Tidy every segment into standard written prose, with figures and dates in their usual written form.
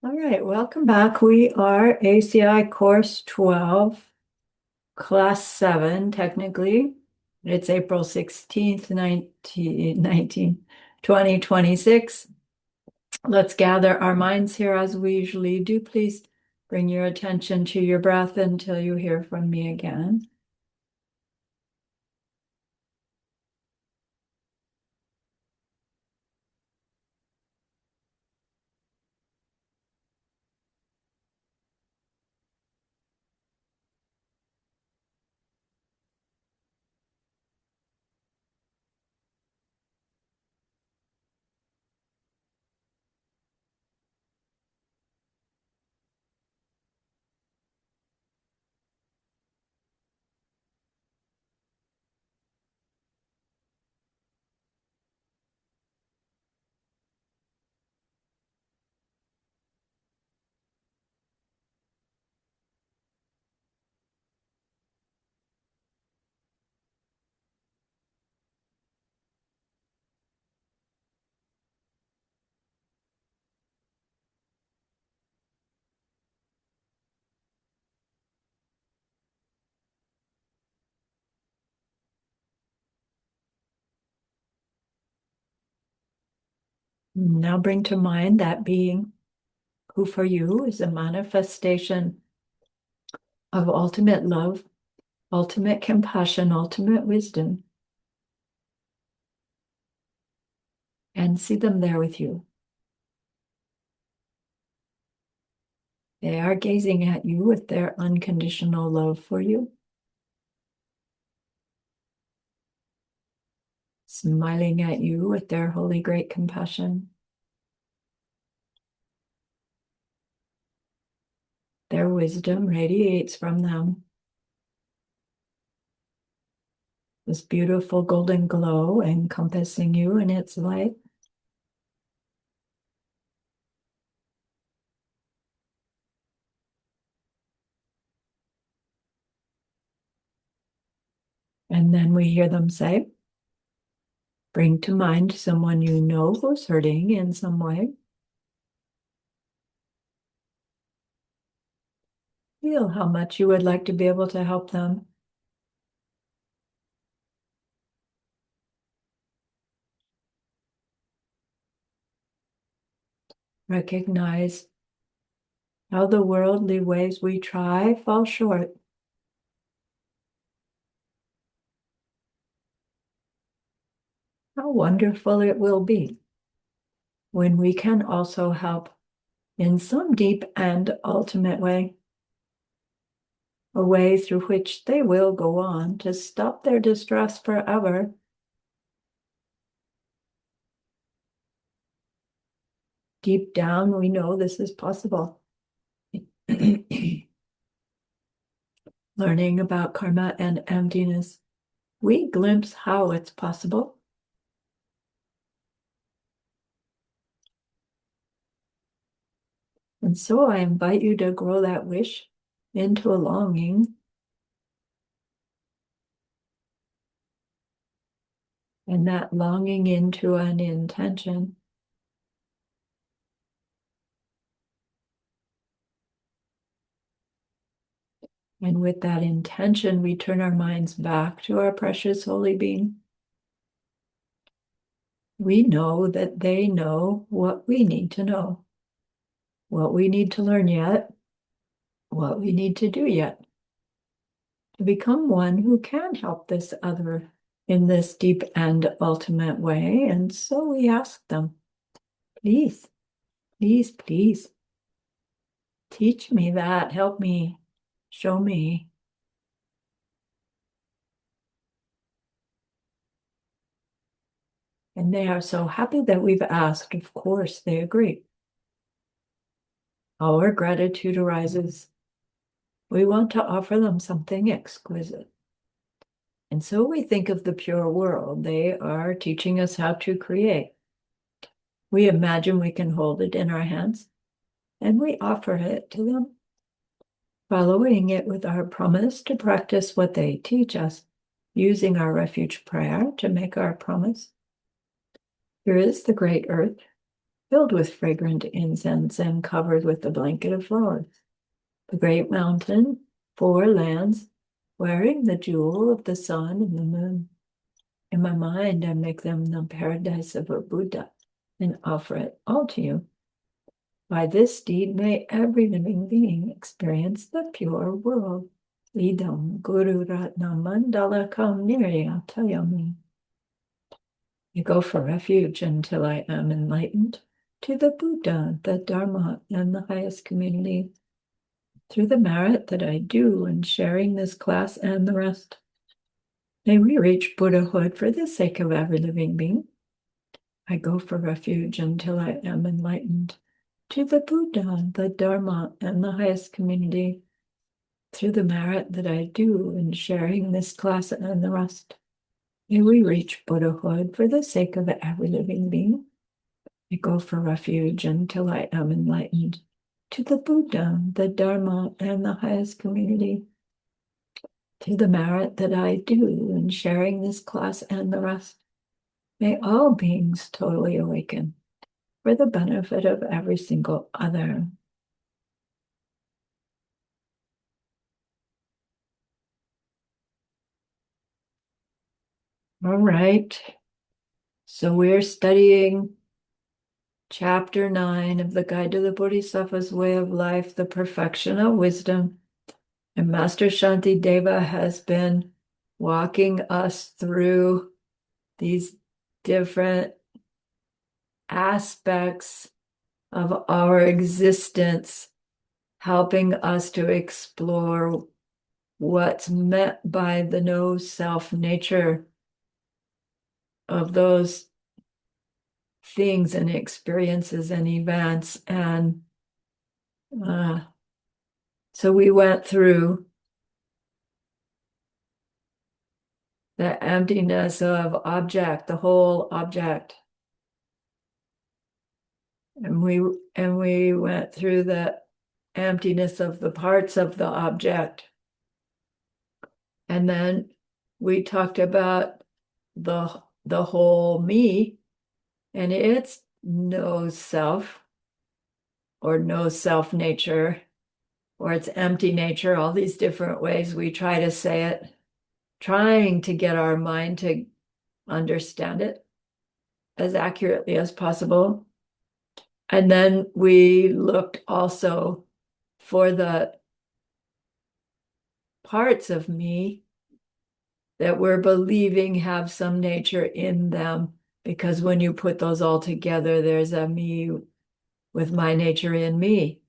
All right, welcome back. We are ACI Course 12, Class 7, technically. It's April 16th, 2026. Let's gather our minds here as we usually do. Please bring your attention to your breath until you hear from me again. Now bring to mind that being who for you is a manifestation of ultimate love, ultimate compassion, ultimate wisdom, and see them there with you. They are gazing at you with their unconditional love for you, smiling at you with their holy great compassion. Their wisdom radiates from them, this beautiful golden glow encompassing you in its light. And then we hear them say, bring to mind someone you know who's hurting in some way. Feel how much you would like to be able to help them. Recognize how the worldly ways we try fall short. How wonderful it will be when we can also help in some deep and ultimate way, a way through which they will go on to stop their distress forever. Deep down, we know this is possible. Learning about karma and emptiness, we glimpse how it's possible. And so I invite you to grow that wish into a longing, and that longing into an intention. And with that intention, we turn our minds back to our precious holy being. We know that they know what we need to know, what we need to learn yet, what we need to do yet, to become one who can help this other in this deep and ultimate way. And so we ask them, please, please, please, teach me that, help me, show me. And they are so happy that we've asked. Of course, they agree. Our gratitude arises. We want to offer them something exquisite. And so we think of the pure world. They are teaching us how to create. We imagine we can hold it in our hands, and we offer it to them, following it with our promise to practice what they teach us, using our refuge prayer to make our promise. Here is the great earth. filled with fragrant incense and covered with a blanket of flowers. The great mountain, 4 lands, wearing the jewel of the sun and the moon. In my mind, I make them the paradise of a Buddha and offer it all to you. By this deed, may every living being experience the pure world. Idam Guru Ratna Mandala Kam Niryatayami. I go for refuge until I am enlightened to the Buddha, the Dharma, and the highest community. Through the merit that I do in sharing this class and the rest, may we reach Buddhahood for the sake of every living being. I go for refuge until I am enlightened to the Buddha, the Dharma, and the highest community. Through the merit that I do in sharing this class and the rest, may we reach Buddhahood for the sake of every living being. I go for refuge until I am enlightened to the Buddha, the Dharma, and the highest community. Through the merit that I do in sharing this class and the rest, may all beings totally awaken for the benefit of every single other. All right. So we're studying Chapter 9 of the Guide to the Bodhisattva's Way of Life, the Perfection of Wisdom. And Master Shantideva has been walking us through these different aspects of our existence, helping us to explore what's meant by the no-self nature of those things and experiences and events. And so we went through the emptiness of object, the whole object. And we went through the emptiness of the parts of the object. And then we talked about the whole me and its no self or no self nature or its empty nature, all these different ways we try to say it, trying to get our mind to understand it as accurately as possible. And then we looked also for the parts of me that we're believing have some nature in them, because when you put those all together, there's a me with my nature in me.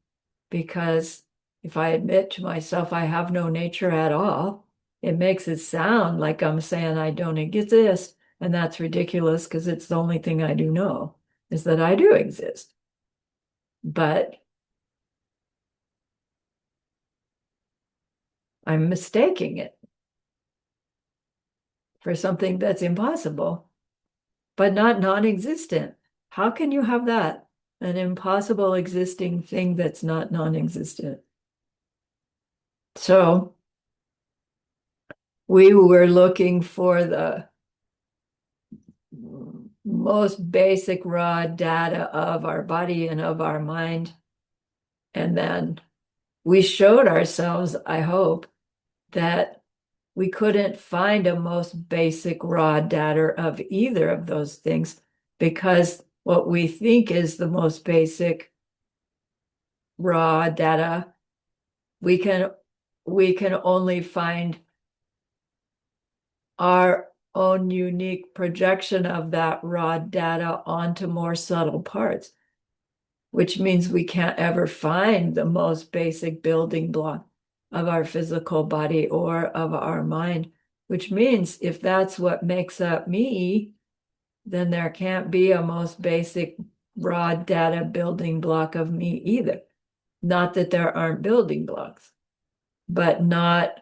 Because if I admit to myself I have no nature at all, it makes it sound like I'm saying I don't exist. And that's ridiculous, because it's the only thing I do know is that I do exist. But I'm mistaking it for something that's impossible, but not non-existent. How can you have that? An impossible existing thing that's not non-existent. So we were looking for the most basic raw data of our body and of our mind. And then we showed ourselves, I hope, that we couldn't find a most basic raw data of either of those things, because what we think is the most basic raw data, we can only find our own unique projection of that raw data onto more subtle parts, which means we can't ever find the most basic building block of our physical body or of our mind, which means if that's what makes up me, then there can't be a most basic raw data building block of me either. Not that there aren't building blocks, but not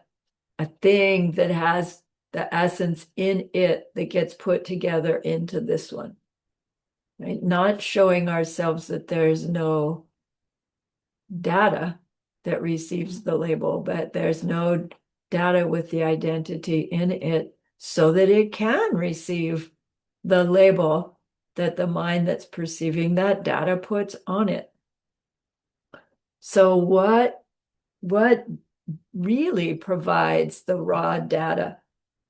a thing that has the essence in it that gets put together into this one. Right? Not showing ourselves that there's no data that receives the label, but there's no data with the identity in it so that it can receive the label that the mind that's perceiving that data puts on it. So what really provides the raw data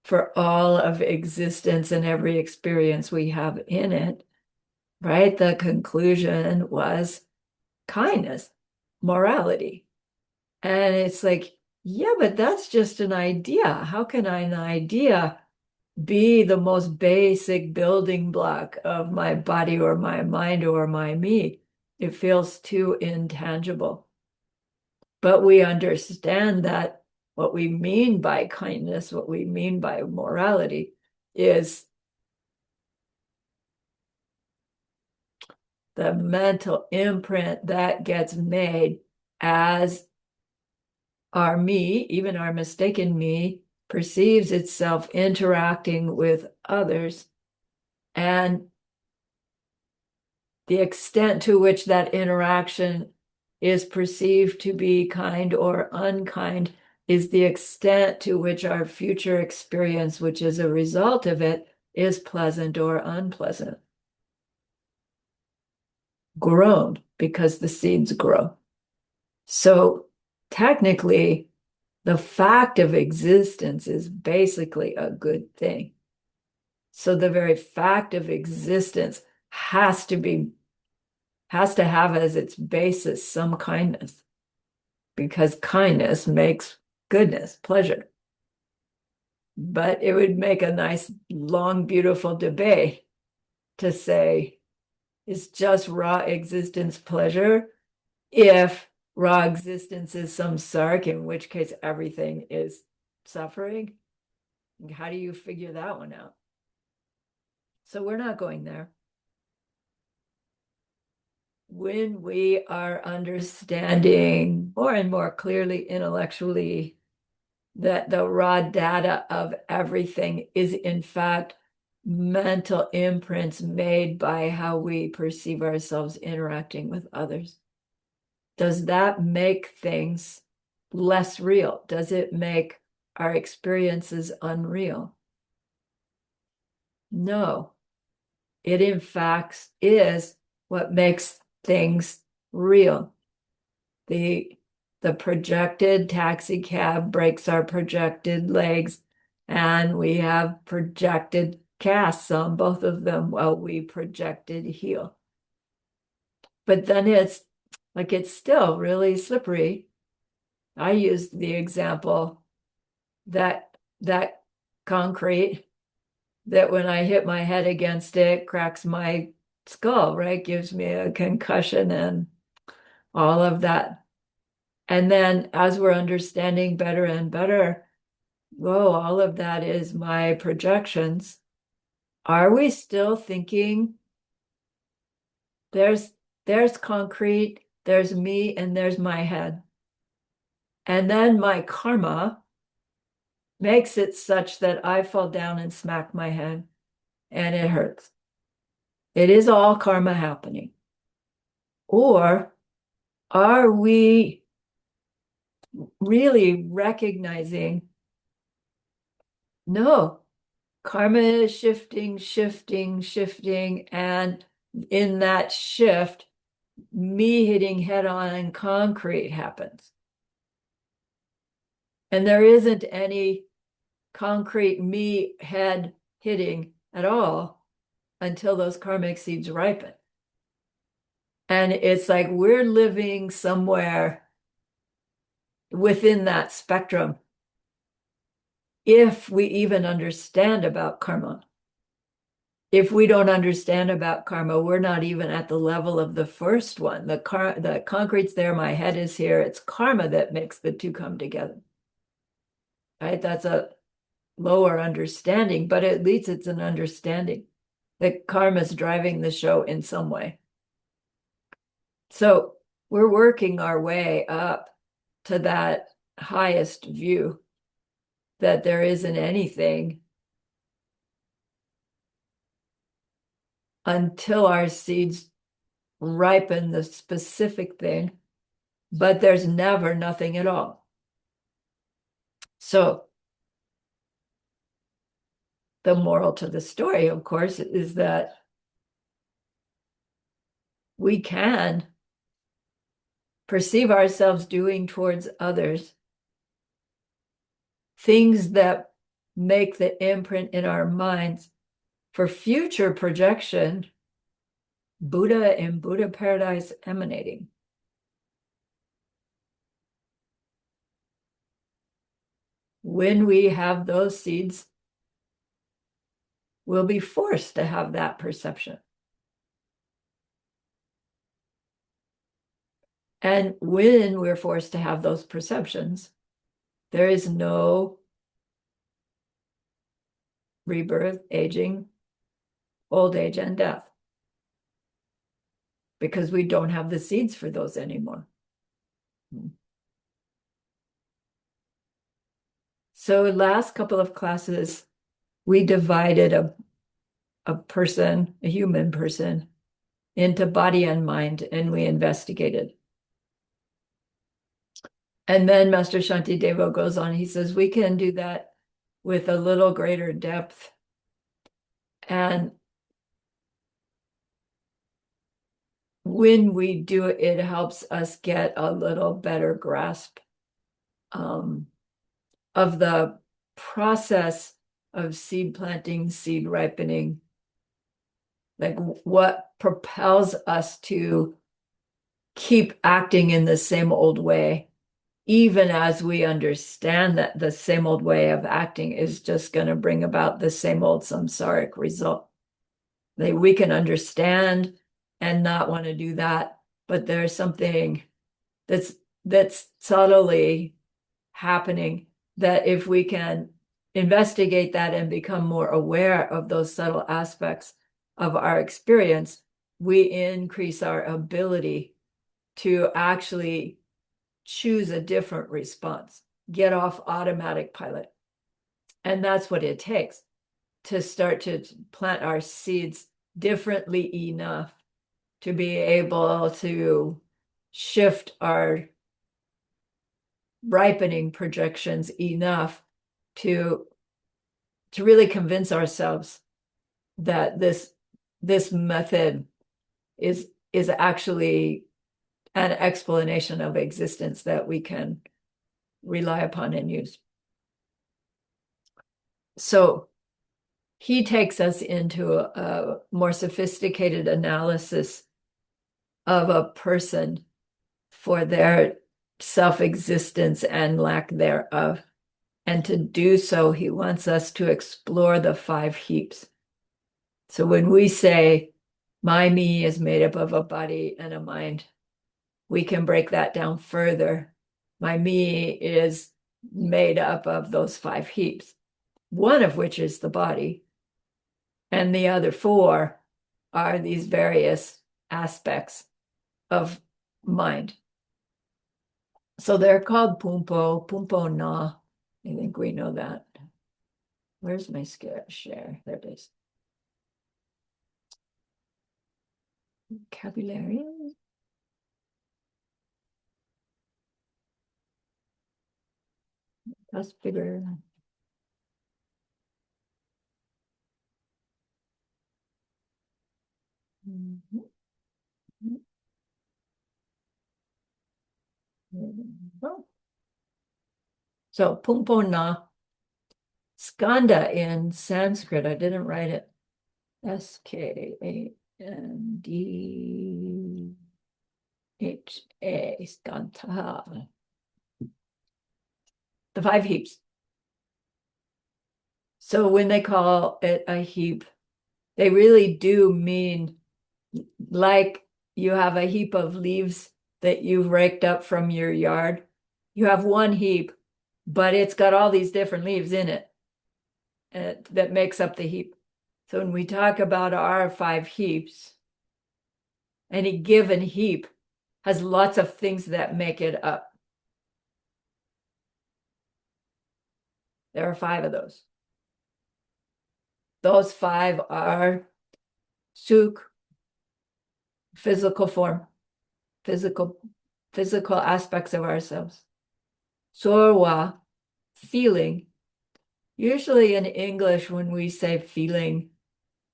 for all of existence and every experience we have in it, right? The conclusion was kindness, morality. And it's like, yeah, but that's just an idea. How can an idea be the most basic building block of my body or my mind or my me? It feels too intangible. But we understand that what we mean by kindness, what we mean by morality, is the mental imprint that gets made as our me, even our mistaken me, perceives itself interacting with others, and the extent to which that interaction is perceived to be kind or unkind is the extent to which our future experience, which is a result of it, is pleasant or unpleasant. Grown, because the seeds grow. So technically, the fact of existence is basically a good thing. So the very fact of existence has to have as its basis some kindness, because kindness makes goodness, pleasure. But it would make a nice, long, beautiful debate to say, is just raw existence pleasure? If raw existence is samsaric, in which case everything is suffering. How do you figure that one out? So we're not going there. When we are understanding more and more clearly intellectually that the raw data of everything is in fact mental imprints made by how we perceive ourselves interacting with others, does that make things less real? Does it make our experiences unreal? No. It in fact is what makes things real. The projected taxi cab breaks our projected legs, and we have projected casts on both of them while we projected heel. But then it's like it's still really slippery. I used the example that concrete, that when I hit my head against it, cracks my skull, right? Gives me a concussion and all of that. And then as we're understanding better and better, whoa, all of that is my projections. Are we still thinking there's concrete, there's me, and there's my head? And then my karma makes it such that I fall down and smack my head and it hurts. It is all karma happening. Or are we really recognizing, no, karma is shifting, shifting, shifting, and in that shift, me hitting head on concrete happens. And there isn't any concrete me head hitting at all until those karmic seeds ripen. And it's like we're living somewhere within that spectrum, if we even understand about karma. If we don't understand about karma, we're not even at the level of the first one. The concrete's there, my head is here. It's karma that makes the two come together. Right? That's a lower understanding, but at least it's an understanding that karma's driving the show in some way. So we're working our way up to that highest view, that there isn't anything until our seeds ripen the specific thing, but there's never nothing at all. So the moral to the story, of course, is that we can perceive ourselves doing towards others things that make the imprint in our minds for future projection, Buddha and Buddha paradise emanating. When we have those seeds, we'll be forced to have that perception. And when we're forced to have those perceptions, there is no rebirth, aging, old age, and death, because we don't have the seeds for those anymore. So last couple of classes, we divided a person, a human person, into body and mind, and we investigated. And then Master Shantideva goes on, he says, we can do that with a little greater depth. And when we do it, it helps us get a little better grasp of the process of seed planting, seed ripening, like what propels us to keep acting in the same old way, even as we understand that the same old way of acting is just going to bring about the same old samsaric result. We can understand and not want to do that, but there's something that's subtly happening that if we can investigate that and become more aware of those subtle aspects of our experience, we increase our ability to actually choose a different response, get off automatic pilot. And that's what it takes to start to plant our seeds differently enough to be able to shift our ripening projections enough to really convince ourselves that this method is actually an explanation of existence that we can rely upon and use. So he takes us into a more sophisticated analysis of a person for their self-existence and lack thereof. And to do so, he wants us to explore the 5 heaps. So when we say, my me is made up of a body and a mind, we can break that down further. My me is made up of those 5 heaps, one of which is the body, and the other 4 are these various aspects of mind. So they're called Pumpo Na. I think we know that. Where's my share? There it is. Vocabulary. That's bigger. So Pumpo Na. Skanda in Sanskrit, I didn't write it. Skandha, Skanta. The 5 heaps. So when they call it a heap, they really do mean like you have a heap of leaves that you've raked up from your yard. You have one heap, but it's got all these different leaves in it that makes up the heap. So when we talk about our 5 heaps, any given heap has lots of things that make it up. There are 5 of those. Those 5 are suk, physical form, physical aspects of ourselves. Sorwa, feeling. Usually in English, when we say feeling,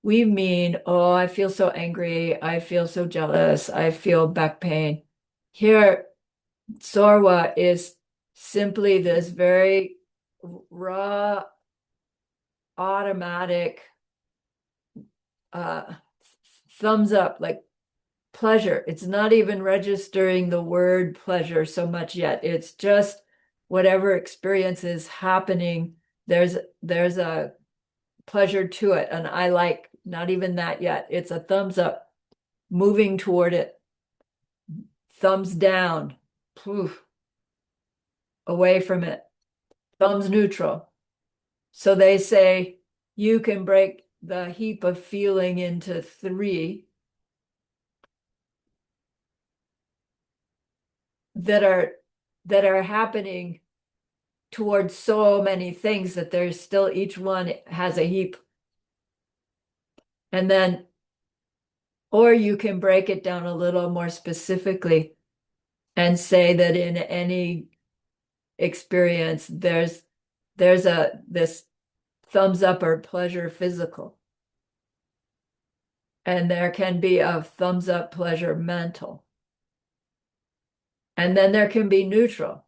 we mean, oh, I feel so angry, I feel so jealous, I feel back pain. Here, Sorwa is simply this very raw, automatic uh, thumbs up, like pleasure. It's not even registering the word pleasure so much yet. It's just whatever experience is happening, there's a pleasure to it. And I like not even that yet. It's a thumbs up, moving toward it, thumbs down, poof, away from it, thumbs neutral. So they say you can break the heap of feeling into three that are happening towards so many things that there's still each one has a heap. And then, or you can break it down a little more specifically and say that in any experience, there's this thumbs up or pleasure physical. And there can be a thumbs up pleasure mental. And then there can be neutral.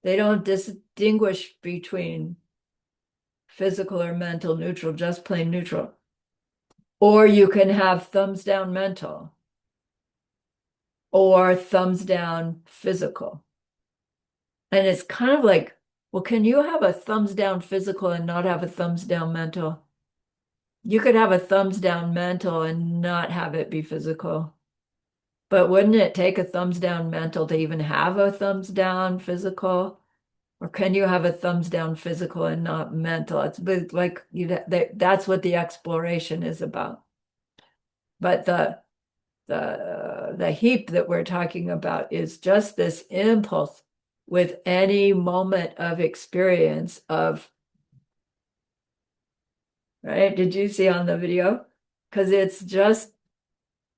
They don't distinguish between physical or mental neutral, just plain neutral. Or you can have thumbs down mental or thumbs down physical. And it's kind of like, well, can you have a thumbs down physical and not have a thumbs down mental? You could have a thumbs down mental and not have it be physical. But wouldn't it take a thumbs down mental to even have a thumbs down physical? Or can you have a thumbs down physical and not mental? It's like that's what the exploration is about. But the heap that we're talking about is just this impulse with any moment of experience of, right? Did you see on the video? Because it's just,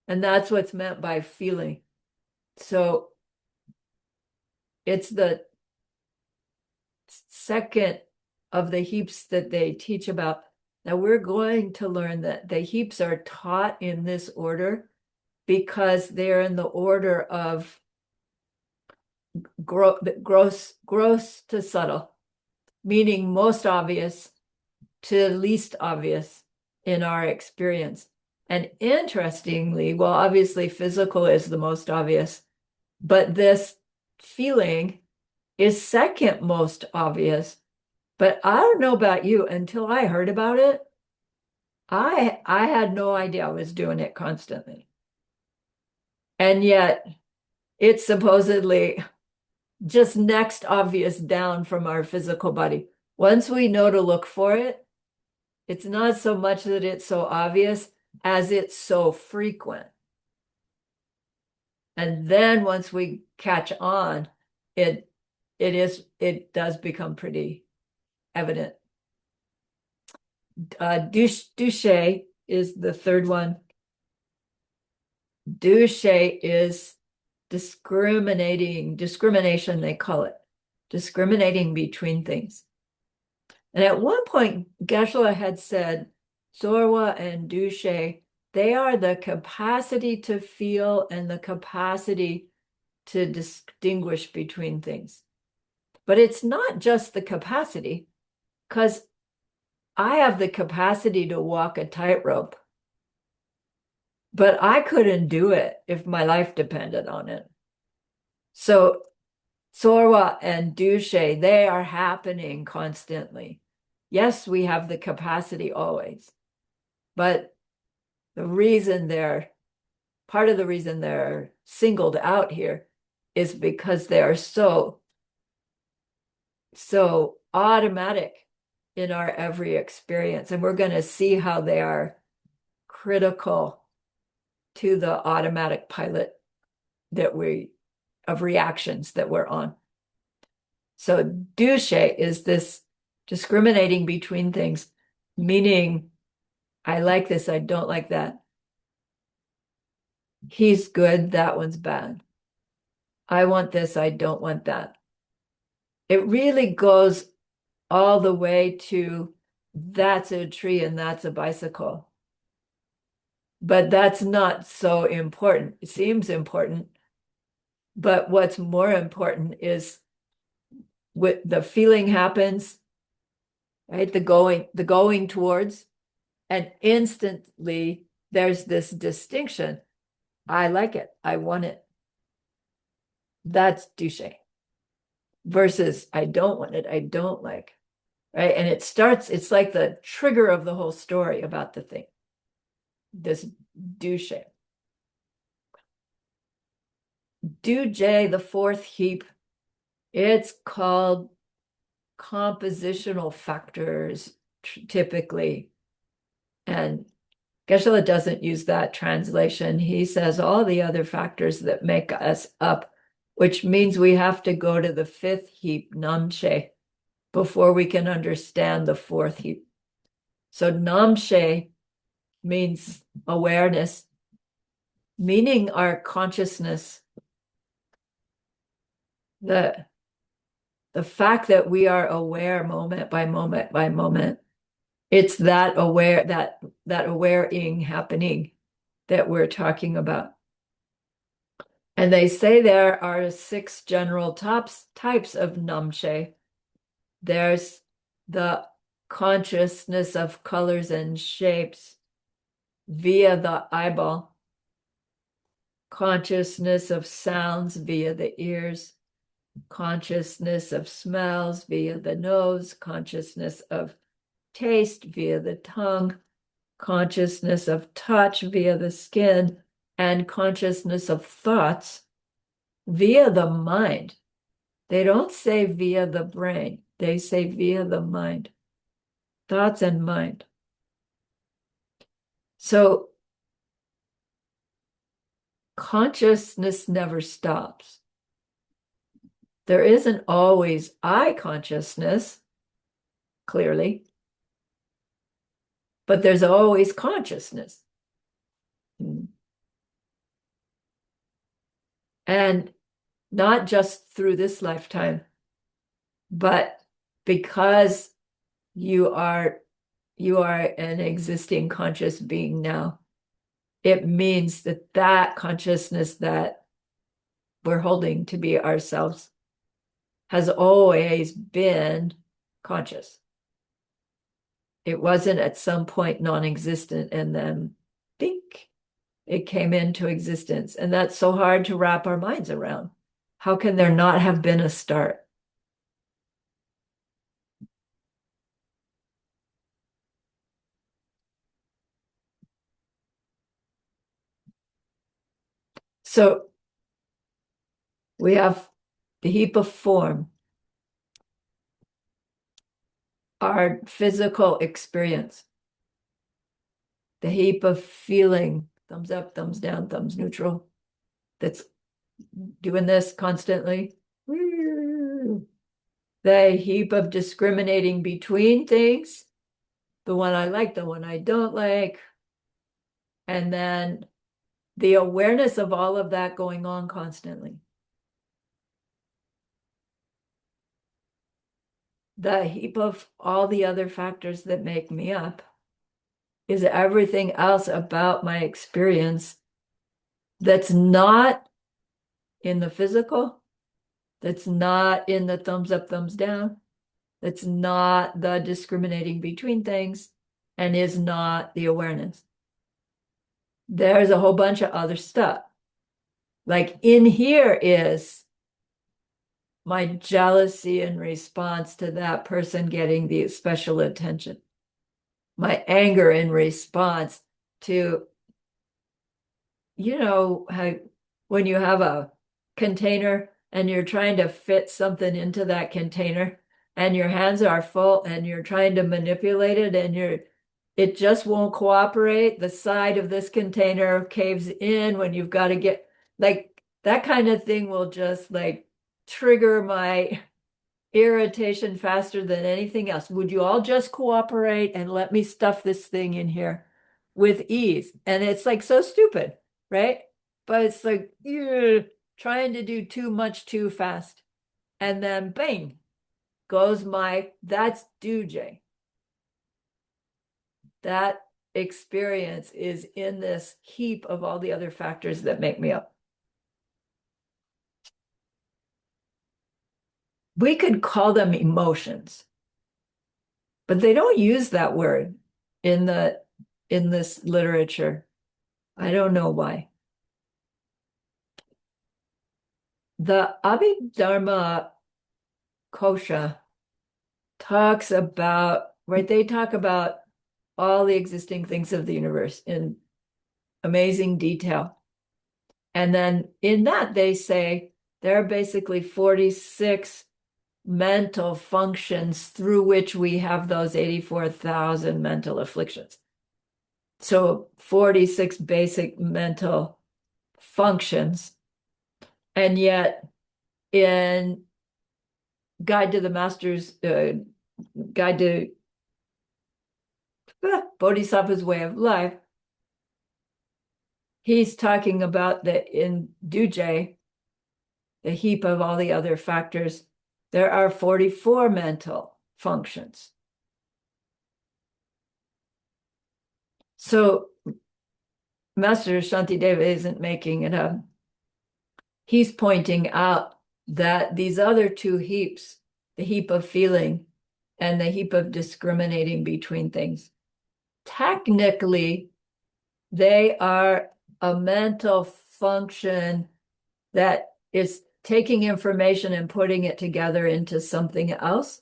and that's what's meant by feeling. So it's the second of the heaps that they teach about. Now we're going to learn that the heaps are taught in this order because they're in the order of gross to subtle, meaning most obvious to least obvious in our experience. And interestingly, well, obviously physical is the most obvious, but this feeling is second most obvious. But I don't know about you, until I heard about it, I had no idea I was doing it constantly. And yet it's supposedly just next obvious down from our physical body. Once we know to look for it, it's not so much that it's so obvious as it's so frequent. And then once we catch on, it does become pretty evident. Douche is the third one. Douche is discrimination, they call it, discriminating between things. And at one point, Geshe had said, Zorwa and Douche, they are the capacity to feel and the capacity to distinguish between things. But it's not just the capacity, because I have the capacity to walk a tightrope, but I couldn't do it if my life depended on it. So Sorwa and Douche, they are happening constantly. Yes, we have the capacity always, but part of the reason they're singled out here is because they are so automatic in our every experience. And we're going to see how they are critical to the automatic pilot of reactions that we're on. So douche is this discriminating between things, meaning I like this, I don't like that. He's good, that one's bad. I want this, I don't want that. It really goes all the way to that's a tree and that's a bicycle. But that's not so important. It seems important, but what's more important is with the feeling happens, right? The going towards, and instantly there's this distinction. I like it. I want it. That's douche versus I don't want it. I don't like, right? And it's like the trigger of the whole story about the thing. This douche. Douche, the fourth heap, it's called compositional factors typically. And Geshe doesn't use that translation. He says all the other factors that make us up, which means we have to go to the fifth heap, namshe, before we can understand the fourth heap. So namshe means awareness, meaning our consciousness, the fact that we are aware moment by moment by moment. It's that awareing happening that we're talking about. And they say there are 6 general types of namshe. There's the consciousness of colors and shapes via the eyeball, consciousness of sounds via the ears, consciousness of smells via the nose, consciousness of taste via the tongue, consciousness of touch via the skin, and consciousness of thoughts via the mind. They don't say via the brain, they say via the mind. Thoughts and mind. So consciousness never stops. There isn't always I consciousness, clearly, but there's always consciousness. And not just through this lifetime, but because you are an existing conscious being now, it means that consciousness that we're holding to be ourselves has always been conscious. It wasn't at some point non-existent and then think it came into existence. And that's so hard to wrap our minds around. How can there not have been a start? So we have the heap of form, our physical experience, the heap of feeling, thumbs up, thumbs down, thumbs neutral, that's doing this constantly. The heap of discriminating between things, the one I like, the one I don't like, and then the awareness of all of that going on constantly. The heap of all the other factors that make me up is everything else about my experience that's not in the physical, that's not in the thumbs up, thumbs down, that's not the discriminating between things, and is not the awareness. There's a whole bunch of other stuff. Like in here is my jealousy in response to that person getting the special attention, my anger in response to, how when you have a container and you're trying to fit something into that container and your hands are full and you're trying to manipulate it and it just won't cooperate. The side of this container caves in when you've got to get like that kind of thing will just like trigger my irritation faster than anything else. Would you all just cooperate and let me stuff this thing in here with ease? And it's like so stupid, right? But it's like you're trying to do too much too fast. And then bang, goes that's Duje. That experience is in this heap of all the other factors that make me up. We could call them emotions, but they don't use that word in this literature. I don't know why. The Abhidharma Kosha talks about, right? They talk about all the existing things of the universe in amazing detail. And then in that, they say there are basically 46 mental functions through which we have those 84,000 mental afflictions. So 46 basic mental functions. And yet in Guide to the Master's, Guide to Bodhisattva's Way of Life, he's talking about that in Duje, the heap of all the other factors, there are 44 mental functions. So Master Shantideva isn't making it up. He's pointing out that these other two heaps, the heap of feeling and the heap of discriminating between things, technically, they are a mental function that is taking information and putting it together into something else,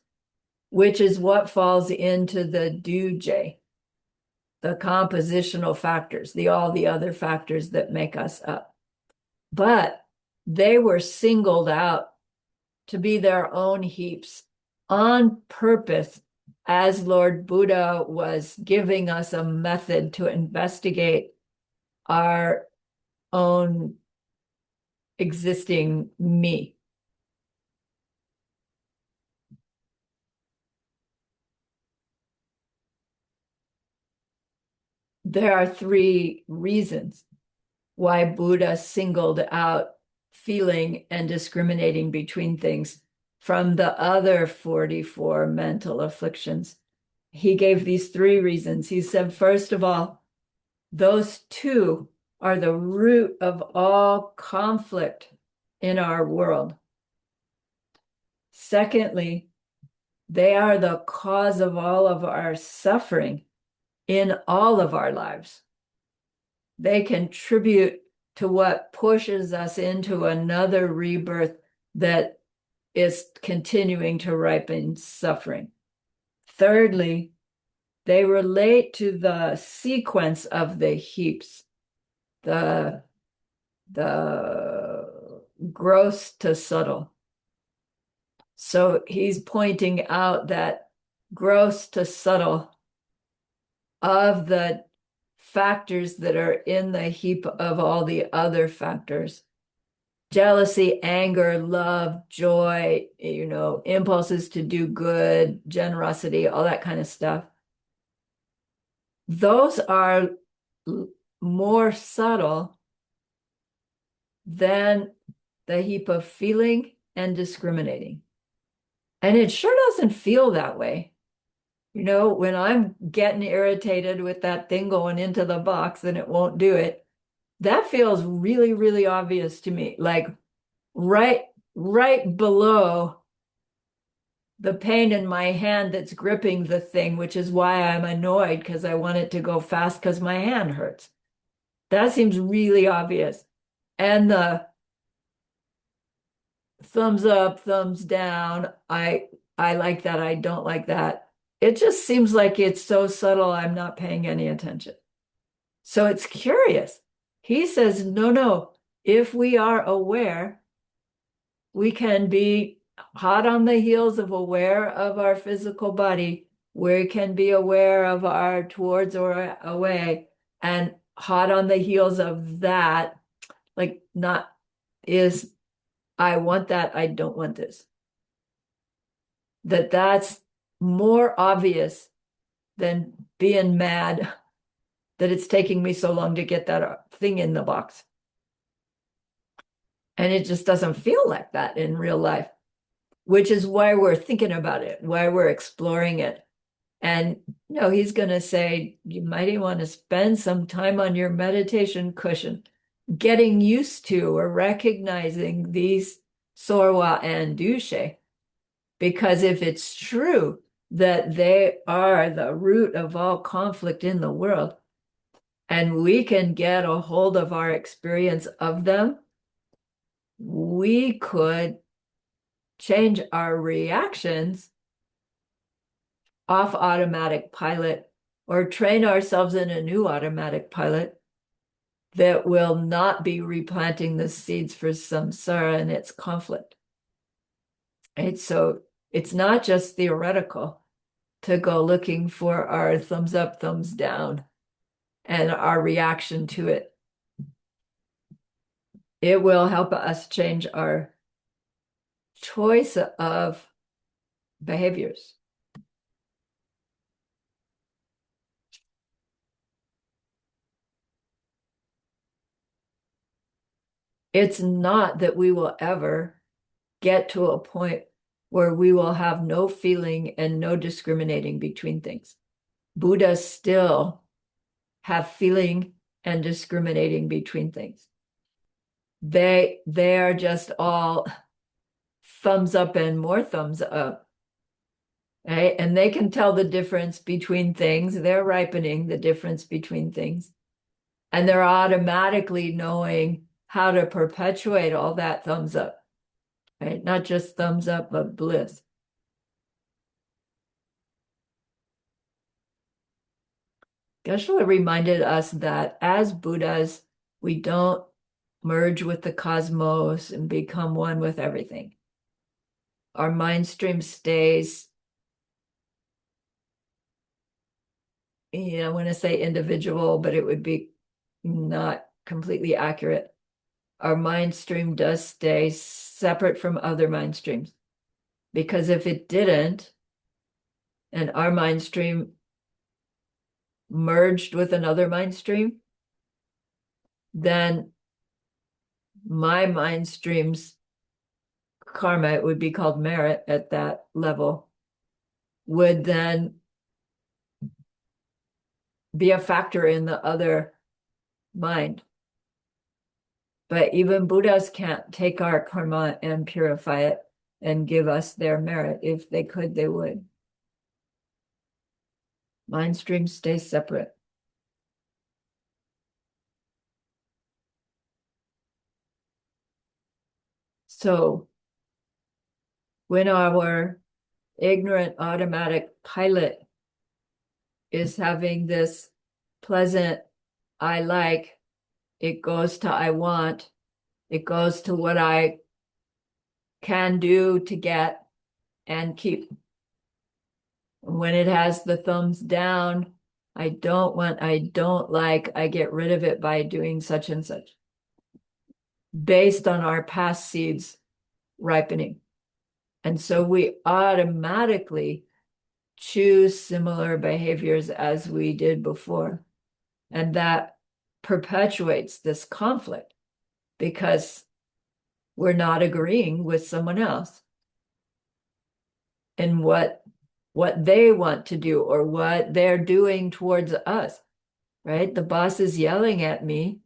which is what falls into the Duje, the compositional factors, all the other factors that make us up. But they were singled out to be their own heaps on purpose, as Lord Buddha was giving us a method to investigate our own existing me. There are three reasons why Buddha singled out feeling and discriminating between things from the other 44 mental afflictions. He gave these three reasons. He said, first of all, those two are the root of all conflict in our world. Secondly, they are the cause of all of our suffering in all of our lives. They contribute to what pushes us into another rebirth that is continuing to ripen suffering. Thirdly, they relate to the sequence of the heaps, the gross to subtle. So he's pointing out that gross to subtle of the factors that are in the heap of all the other factors, jealousy, anger, love, joy, impulses to do good, generosity, all that kind of stuff. Those are more subtle than the heap of feeling and discriminating. And it sure doesn't feel that way. When I'm getting irritated with that thing going into the box and it won't do it, that feels really, really obvious to me. Like right below the pain in my hand that's gripping the thing, which is why I'm annoyed because I want it to go fast because my hand hurts. That seems really obvious. And the thumbs up, thumbs down, I like that, I don't like that. It just seems like it's so subtle, I'm not paying any attention. So it's curious. He says, no, if we are aware, we can be hot on the heels of aware of our physical body. We can be aware of our towards or away, and hot on the heels of that, like not is, I want that, I don't want this. That's more obvious than being mad that it's taking me so long to get that thing in the box. And it just doesn't feel like that in real life, which is why we're thinking about it, why we're exploring it. And he's going to say, you might want to spend some time on your meditation cushion, getting used to or recognizing these sorwa and dushe. Because if it's true that they are the root of all conflict in the world, and we can get a hold of our experience of them, we could change our reactions off automatic pilot or train ourselves in a new automatic pilot that will not be replanting the seeds for samsara and its conflict. Right? So it's not just theoretical to go looking for our thumbs up, thumbs down, and our reaction to it. It will help us change our choice of behaviors. It's not that we will ever get to a point where we will have no feeling and no discriminating between things. Buddhas still have feeling and discriminating between things. They are just all thumbs up and more thumbs up. Right? And they can tell the difference between things. They're ripening the difference between things. And they're automatically knowing how to perpetuate all that thumbs up. Right? Not just thumbs up, but bliss. Geshe-la reminded us that as Buddhas, we don't merge with the cosmos and become one with everything. Our mind stream stays, I want to say individual, but it would be not completely accurate. Our mind stream does stay separate from other mind streams. Because if it didn't, and our mind stream merged with another mind stream, then my mind stream's karma, it would be called merit at that level, would then be a factor in the other mind. But even Buddhas can't take our karma and purify it and give us their merit. If they could, they would. Mind streams stay separate. So when our ignorant automatic pilot is having this pleasant, I like, it goes to I want, it goes to what I can do to get and keep. When it has the thumbs down, I don't want, I don't like, I get rid of it by doing such and such, based on our past seeds ripening. And so we automatically choose similar behaviors as we did before. And that perpetuates this conflict because we're not agreeing with someone else in what they want to do or what they're doing towards us, right? The boss is yelling at me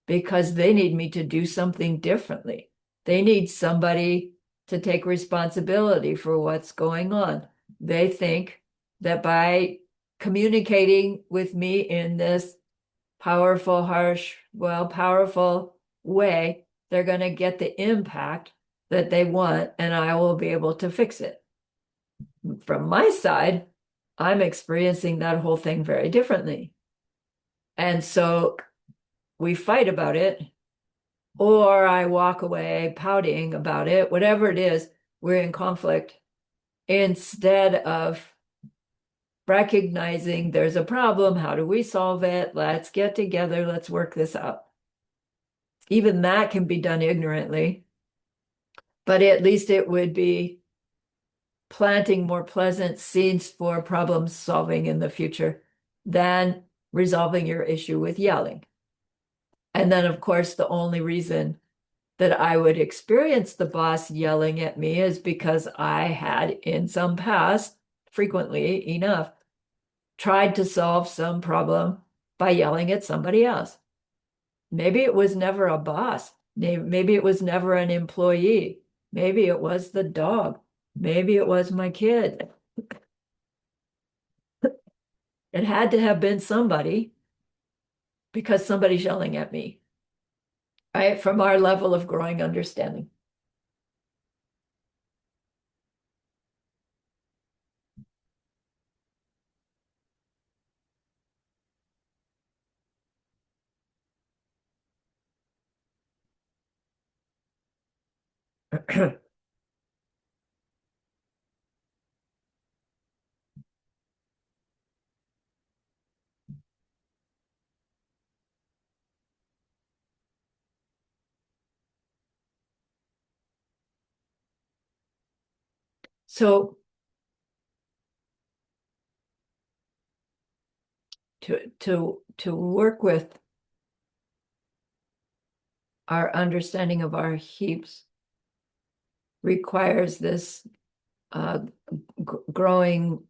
because they need me to do something differently. They need somebody to take responsibility for what's going on. They think that by communicating with me in this powerful, harsh, powerful way, they're going to get the impact that they want, and I will be able to fix it. From my side, I'm experiencing that whole thing very differently. And so we fight about it, or I walk away pouting about it, whatever it is, we're in conflict instead of recognizing there's a problem. How do we solve it? Let's get together. Let's work this out. Even that can be done ignorantly, but at least it would be planting more pleasant seeds for problem solving in the future than resolving your issue with yelling. And then, of course, the only reason that I would experience the boss yelling at me is because I had in some past, frequently enough, tried to solve some problem by yelling at somebody else. Maybe it was never a boss. Maybe it was never an employee. Maybe it was the dog. Maybe it was my kid. It had to have been somebody because somebody's yelling at me, right? From our level of growing understanding. So to work with our understanding of our heaps requires this growing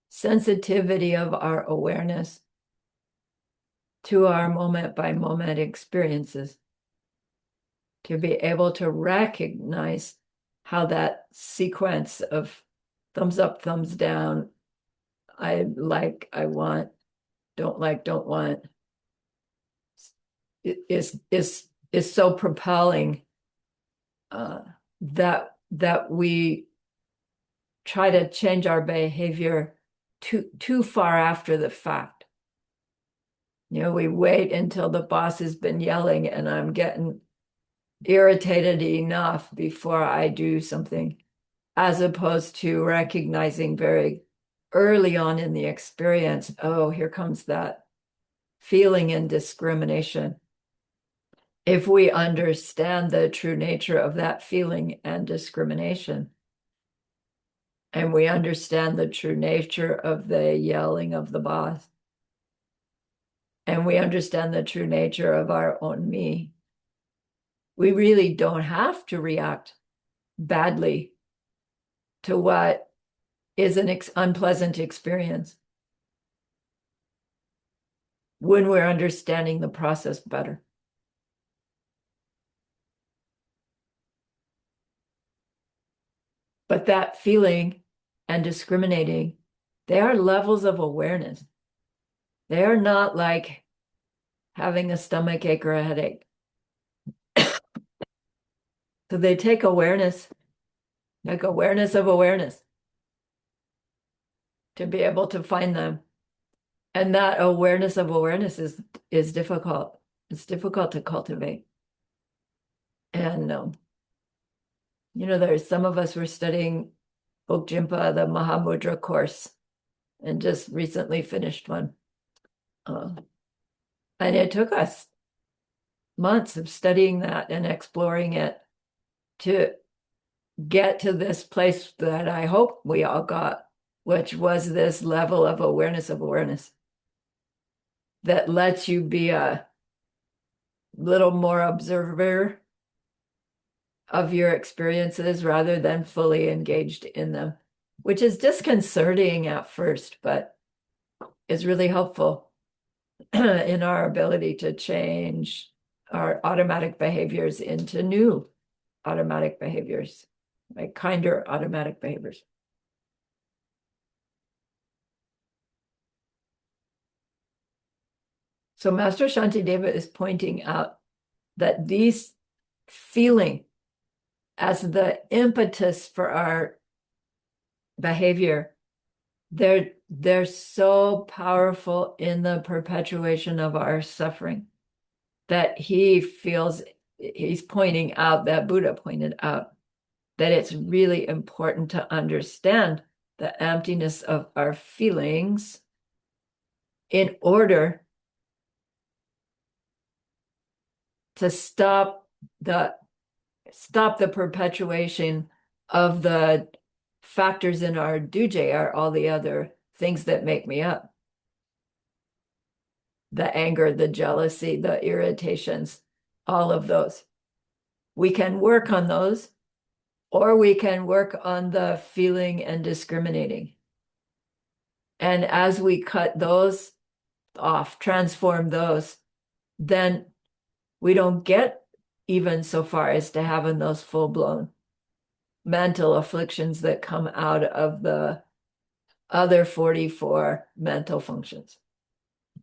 sensitivity of our awareness to our moment by moment experiences, to be able to recognize how that sequence of thumbs up, thumbs down, I like, I want, don't like, don't want, is so propelling that we try to change our behavior too far after the fact. You know, we wait until the boss has been yelling and I'm getting irritated enough before I do something, as opposed to recognizing very early on in the experience, oh, here comes that feeling and discrimination. If we understand the true nature of that feeling and discrimination, and we understand the true nature of the yelling of the boss, and we understand the true nature of our own me, we really don't have to react badly to what is an unpleasant experience when we're understanding the process better. But that feeling and discriminating, they are levels of awareness. They are not like having a stomach ache or a headache. So they take awareness, like awareness of awareness, to be able to find them. And that awareness of awareness is difficult. It's difficult to cultivate. And there's some of us were studying Ogjimpa, the Mahamudra course, and just recently finished one. And it took us months of studying that and exploring it to get to this place that I hope we all got, which was this level of awareness that lets you be a little more observer of your experiences rather than fully engaged in them, which is disconcerting at first, but is really helpful in our ability to change our automatic behaviors into new automatic behaviors, like kinder automatic behaviors. So Master Shantideva is pointing out that these feeling as the impetus for our behavior, they're so powerful in the perpetuation of our suffering that he's pointing out, that Buddha pointed out, that it's really important to understand the emptiness of our feelings in order to stop the perpetuation of the factors in our duje, are all the other things that make me up. The anger, the jealousy, the irritations, all of those. We can work on those, or we can work on the feeling and discriminating. And as we cut those off, transform those, then we don't get even so far as to having those full-blown mental afflictions that come out of the other 44 mental functions.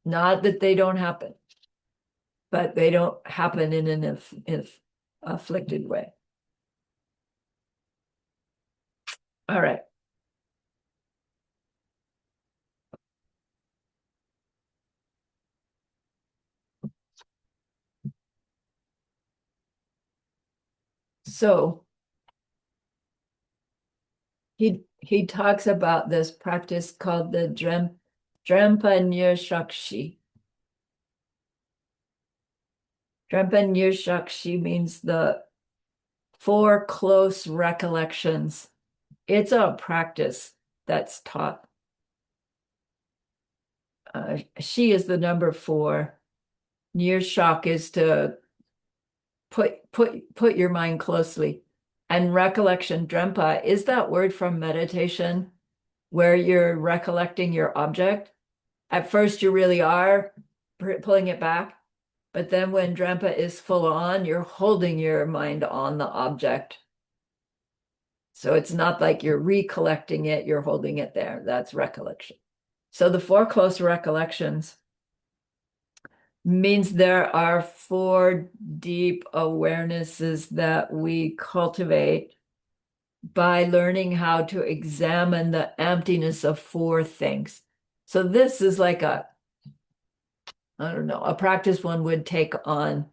Not that they don't happen, but they don't happen in an afflicted way. All right. So he talks about this practice called the Drempa Nirshakshi. Drempa Nirshakshi means the four close recollections. It's a practice that's taught. She is the number 4. Nirshak is to put your mind closely. And recollection, Drempa, is that word from meditation where you're recollecting your object. At first, you really are pulling it back. But then when Drempa is full on, you're holding your mind on the object. So it's not like you're recollecting it, you're holding it there. That's recollection. So the 4 close recollections means there are 4 deep awarenesses that we cultivate by learning how to examine the emptiness of 4 things. So this is like I don't know, a practice one would take on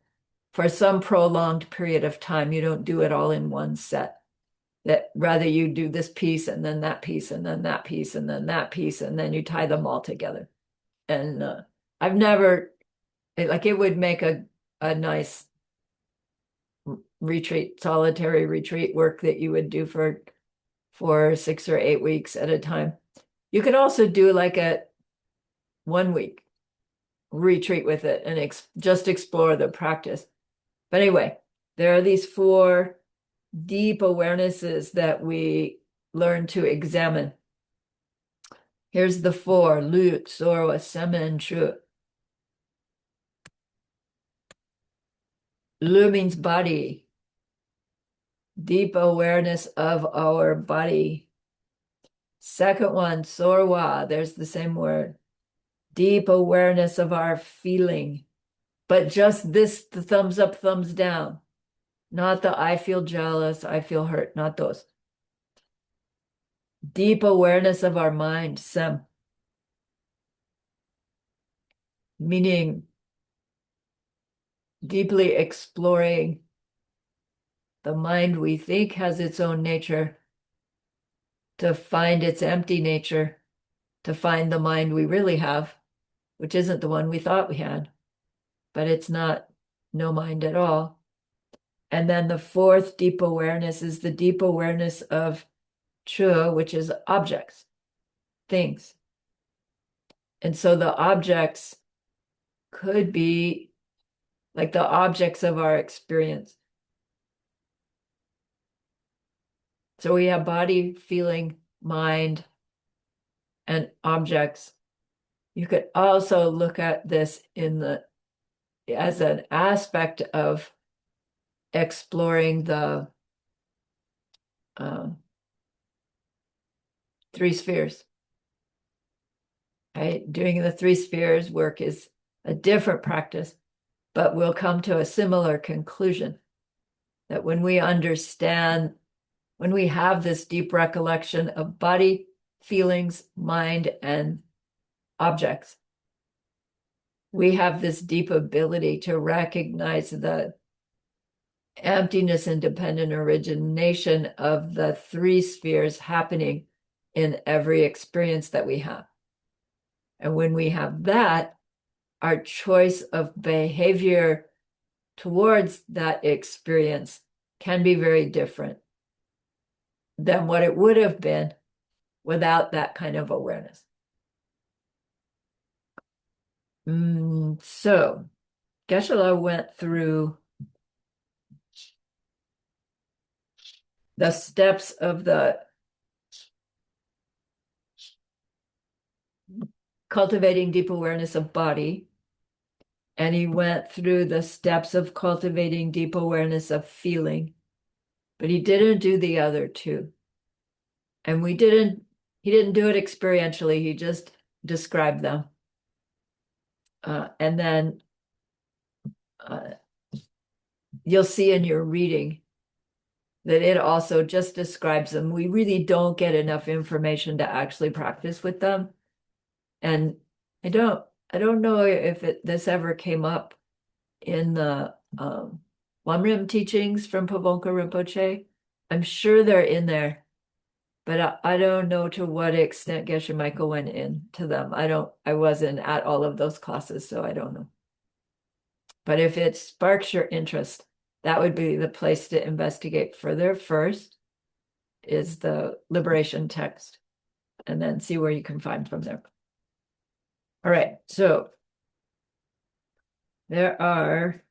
for some prolonged period of time. You don't do it all in one set. That rather you do this piece and then that piece and then that piece and then that piece and then you tie them all together. And I've never, like it would make a nice retreat, solitary retreat work that you would do for 6 or 8 weeks at a time. You could also do like a 1 week retreat with it and just explore the practice. But anyway, there are these 4 deep awarenesses that we learn to examine. Here's the 4: Lut, Sorwa, Semen, Shu. Lu means body, deep awareness of our body. Second one, Sorwa, there's the same word, deep awareness of our feeling. But just this, the thumbs up, thumbs down. Not the I feel jealous, I feel hurt, not those. Deep awareness of our mind, Sem. Meaning deeply exploring the mind we think has its own nature, to find its empty nature, to find the mind we really have, which isn't the one we thought we had, but it's not no mind at all. And then the 4th deep awareness is the deep awareness of Chua, which is objects, things. And so the objects could be like the objects of our experience. So we have body, feeling, mind, and objects. You could also look at this as an aspect of exploring the 3 spheres. Right? Doing the 3 spheres work is a different practice, but we'll come to a similar conclusion that when we understand, when we have this deep recollection of body, feelings, mind, and objects, we have this deep ability to recognize the emptiness and dependent origination of the 3 spheres happening in every experience that we have. And when we have that, our choice of behavior towards that experience can be very different than what it would have been without that kind of awareness. So Geshe-la went through the steps of the cultivating deep awareness of body, and he went through the steps of cultivating deep awareness of feeling, but he didn't do the other two. And he didn't do it experientially, he just described them. And then you'll see in your reading that it also just describes them. We really don't get enough information to actually practice with them. And I don't know if this ever came up in the One Rim teachings from Pabonka Rinpoche. I'm sure they're in there, but I don't know to what extent Geshe Michael went into them. I wasn't at all of those classes, so I don't know. But if it sparks your interest, that would be the place to investigate further. First is the liberation text, and then see where you can find from there. All right, so there are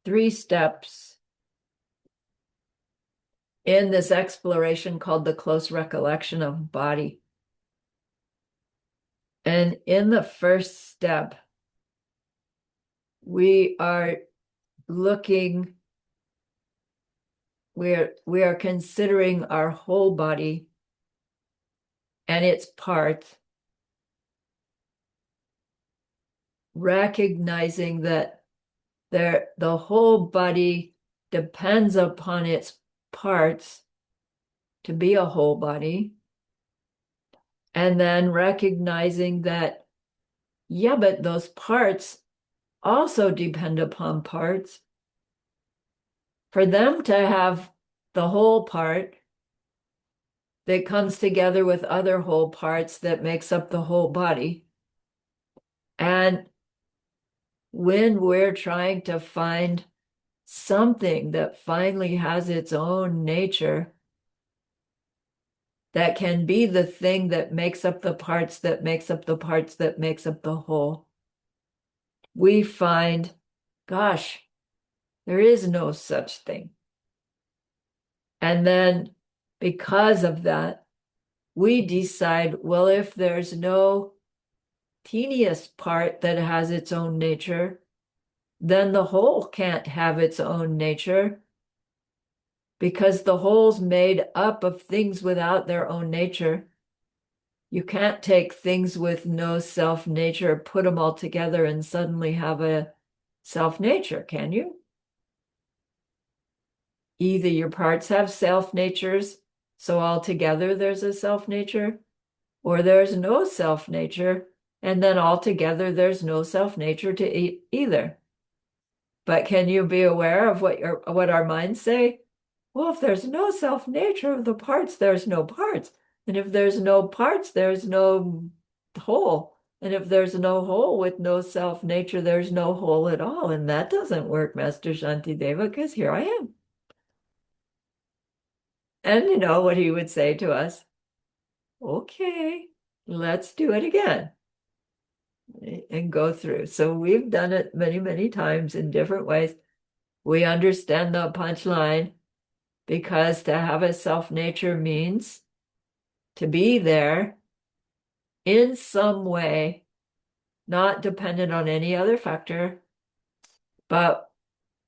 three steps in this exploration called the close recollection of body. And in the first step, we are looking, we are considering our whole body and its parts, recognizing that the whole body depends upon its parts to be a whole body. And then recognizing that, yeah, but those parts also depend upon parts. For them to have the whole part that comes together with other whole parts that makes up the whole body. And when we're trying to find something that finally has its own nature, that can be the thing that makes up the parts that makes up the parts that makes up the whole, we find, gosh, there is no such thing. And then because of that, we decide, well, if there's no teeniest part that has its own nature, then the whole can't have its own nature, because the whole's made up of things without their own nature. You can't take things with no self-nature, put them all together, and suddenly have a self-nature, can you? Either your parts have self-natures, so altogether there's a self-nature, or there's no self-nature, and then altogether there's no self-nature to either. But can you be aware of what our minds say? Well, if there's no self-nature of the parts, there's no parts. And if there's no parts, there's no whole. And if there's no whole with no self-nature, there's no whole at all. And that doesn't work, Master Shantideva, because here I am. And you know what he would say to us? Okay, let's do it again. And go through. So we've done it many, many times in different ways. We understand the punchline, because to have a self-nature means to be there in some way, not dependent on any other factor. But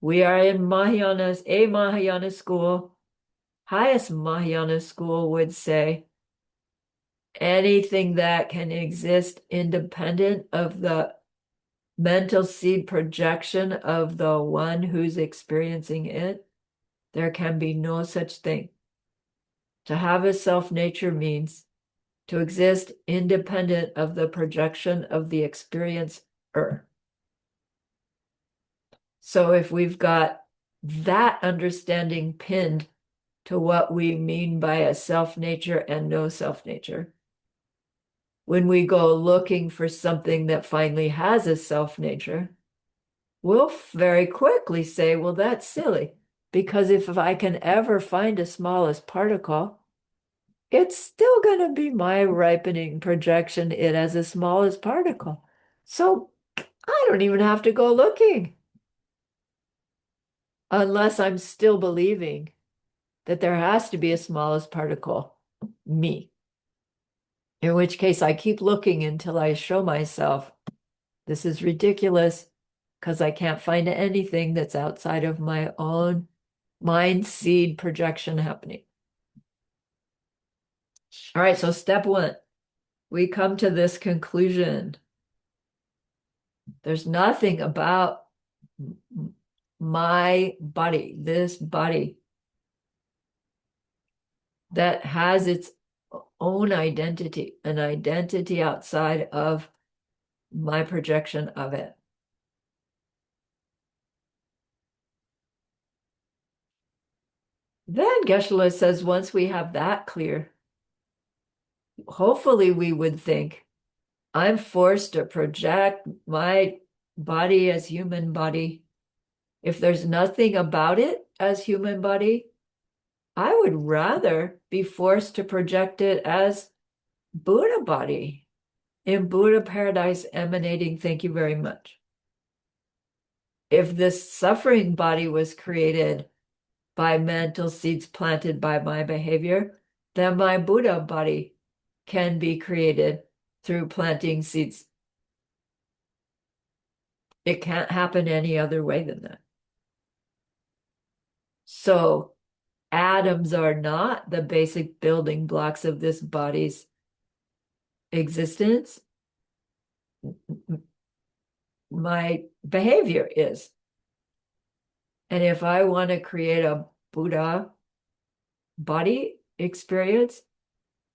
we are in a Mahayana school. Highest Mahayana school would say anything that can exist independent of the mental seed projection of the one who's experiencing it, there can be no such thing. To have a self-nature means to exist independent of the projection of the experiencer. So if we've got that understanding pinned to what we mean by a self-nature and no self-nature, when we go looking for something that finally has a self-nature, we'll very quickly say, well, that's silly, because if I can ever find a smallest particle, it's still going to be my ripening projection, it as the smallest particle. So I don't even have to go looking, unless I'm still believing that there has to be a smallest particle, me. In which case I keep looking until I show myself this is ridiculous because I can't find anything that's outside of my own mind seed projection happening. All right, so step one, we come to this conclusion. There's nothing about my body, this body, that has its own identity, an identity outside of my projection of it. Then Geshe-la says, once we have that clear, hopefully we would think, I'm forced to project my body as human body. If there's nothing about it as human body, I would rather be forced to project it as Buddha body in Buddha paradise emanating. Thank you very much. If this suffering body was created by mental seeds planted by my behavior, then my Buddha body can be created through planting seeds. It can't happen any other way than that. So atoms are not the basic building blocks of this body's existence. My behavior is. And if I want to create a Buddha body experience,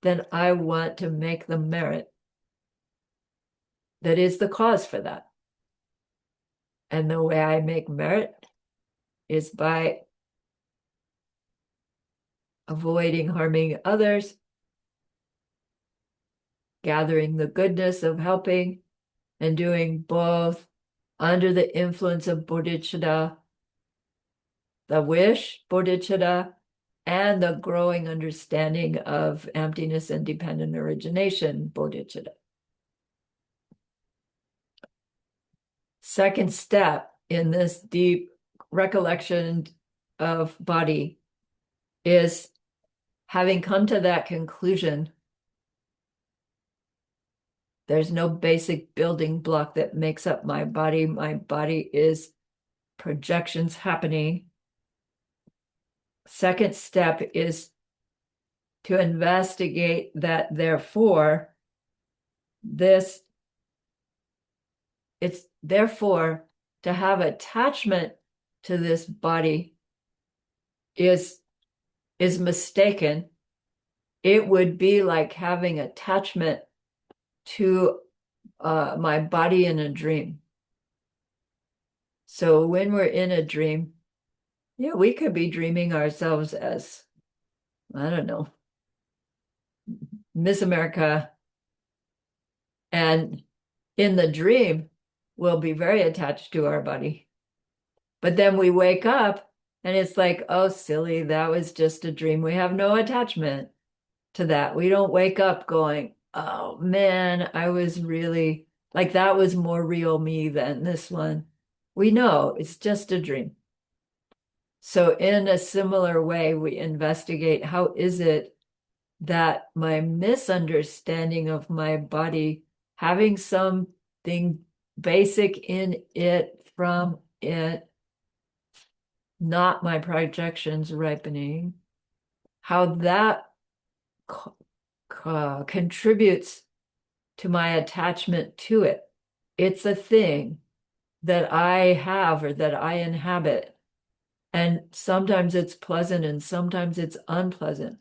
then I want to make the merit that is the cause for that. And the way I make merit is by avoiding harming others, gathering the goodness of helping, and doing both under the influence of bodhicitta, the wish, bodhicitta, and the growing understanding of emptiness and dependent origination, bodhicitta. Second step in this deep recollection of body is, having come to that conclusion, there's no basic building block that makes up my body. My body is projections happening. Second step is to investigate that, therefore, it's therefore to have attachment to this body is mistaken. It would be like having attachment to my body in a dream. So when we're in a dream, yeah, we could be dreaming ourselves as, I don't know, Miss America. And in the dream, we'll be very attached to our body. But then we wake up and it's like, oh, silly, that was just a dream. We have no attachment to that. We don't wake up going, oh man, I was really, like, that was more real me than this one. We know it's just a dream. So in a similar way, we investigate, how is it that my misunderstanding of my body, having something basic in it from it, not my projections ripening, how that contributes to my attachment to it. It's a thing that I have or that I inhabit. And sometimes it's pleasant and sometimes it's unpleasant.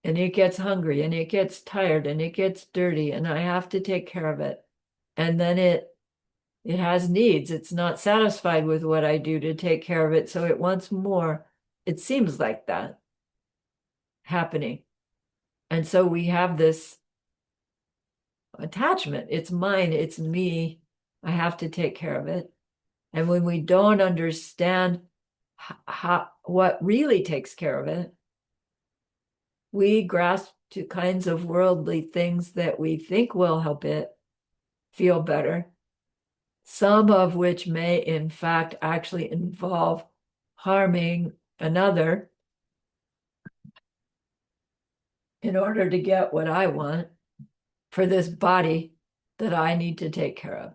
And it gets hungry and it gets tired and it gets dirty and I have to take care of it. And then it has needs. It's not satisfied with what I do to take care of it. So it wants more. It seems like that happening. And so we have this attachment. It's mine. It's me. I have to take care of it. And when we don't understand what really takes care of it, we grasp to kinds of worldly things that we think will help it feel better, some of which may in fact actually involve harming another. in order to get what I want for this body that I need to take care of.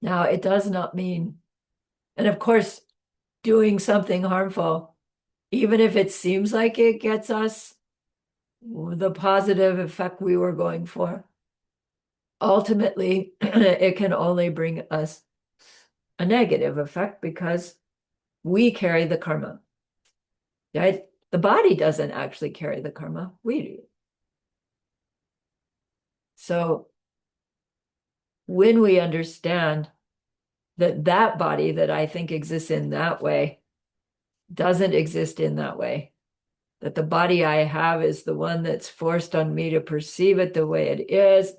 Now, it does not mean, and of course, doing something harmful, even if it seems like it gets us the positive effect we were going for, ultimately, it can only bring us a negative effect because we carry the karma. Right? The body doesn't actually carry the karma, we do. So when we understand that that body that I think exists in that way doesn't exist in that way, that the body I have is the one that's forced on me to perceive it the way it is,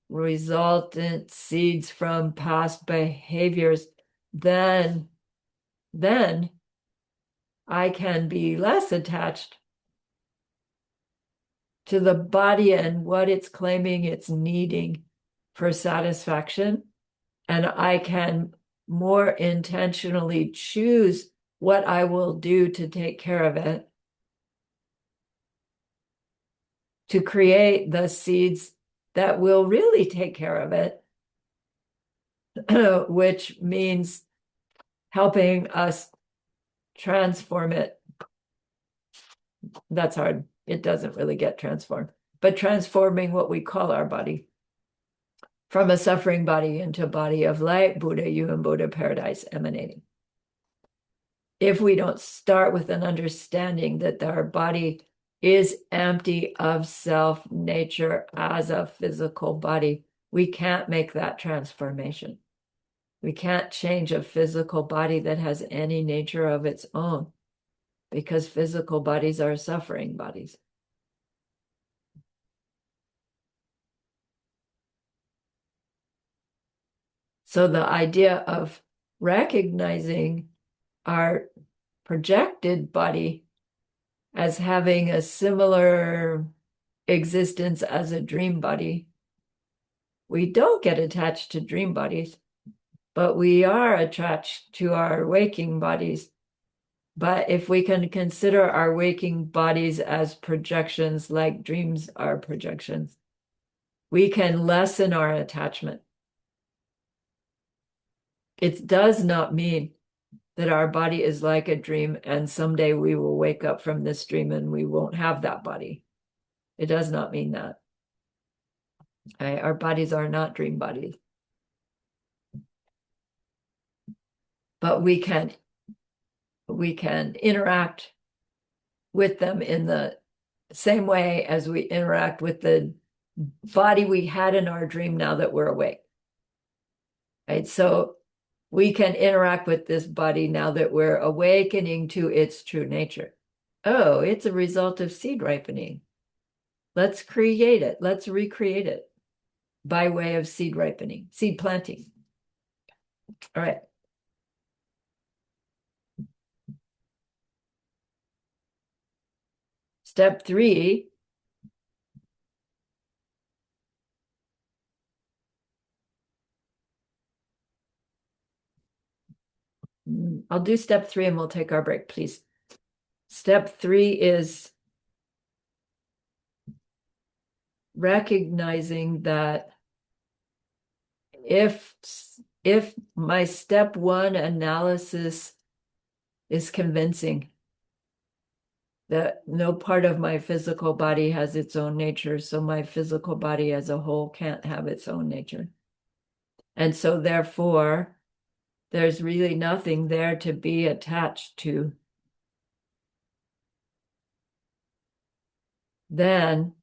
resultant seeds from past behaviors, then I can be less attached to the body and what it's claiming it's needing for satisfaction. And I can more intentionally choose what I will do to take care of it, to create the seeds that will really take care of it, which means helping us transform it. That's hard. It doesn't really get transformed, but transforming what we call our body from a suffering body into a body of light, Buddha, you and Buddha paradise emanating. If we don't start with an understanding that our body is empty of self nature as a physical body, we can't make that transformation. We can't change a physical body that has any nature of its own, because physical bodies are suffering bodies. So the idea of recognizing our projected body as having a similar existence as a dream body, we don't get attached to dream bodies, but we are attached to our waking bodies. But if we can consider our waking bodies as projections, like dreams are projections, we can lessen our attachment. It does not mean that our body is like a dream and someday we will wake up from this dream and we won't have that body. It does not mean that. Right? Our bodies are not dream bodies. But we can interact with them in the same way as we interact with the body we had in our dream now that we're awake. Right? So we can interact with this body now that we're awakening to its true nature. Oh, it's a result of seed ripening. Let's create it. Let's recreate it by way of seed ripening, seed planting. All right. Step 3. I'll do step 3 and we'll take our break, please. Step 3 is recognizing that if my step 1 analysis is convincing that no part of my physical body has its own nature, so my physical body as a whole can't have its own nature. And so therefore, there's really nothing there to be attached to. Then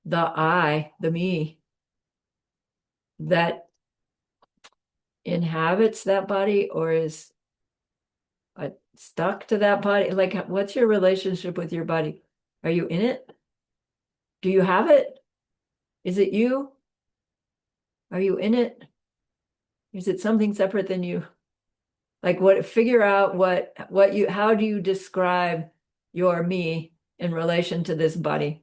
the I, the me, that inhabits that body or is stuck to that body, like what's your relationship with your body? Are you in it? Do you have it? Is it you? Are you in it? Is it something separate than you? Like figure out how do you describe your me in relation to this body?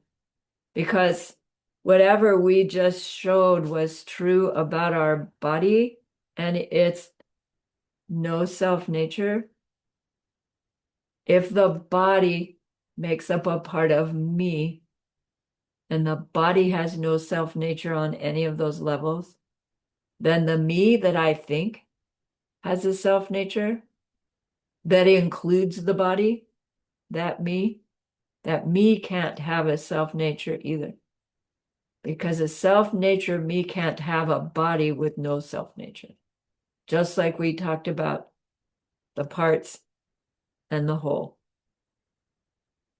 Because whatever we just showed was true about our body and its no self nature. If the body makes up a part of me, and the body has no self nature on any of those levels, then the me that I think has a self nature that includes the body, that me can't have a self nature either. Because a self nature me can't have a body with no self nature. Just like we talked about the parts and the whole.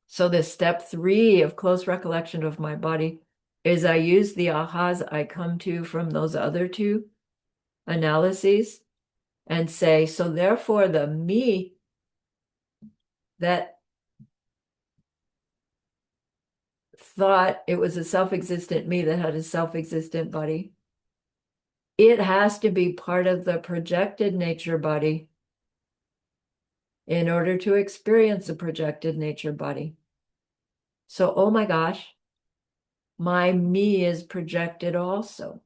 So the step 3 of close recollection of my body is I use the ahas I come to from those other 2 analyses and say, so therefore the me that thought it was a self-existent me that had a self-existent body, it has to be part of the projected nature body in order to experience a projected nature body. So, oh my gosh, my me is projected also.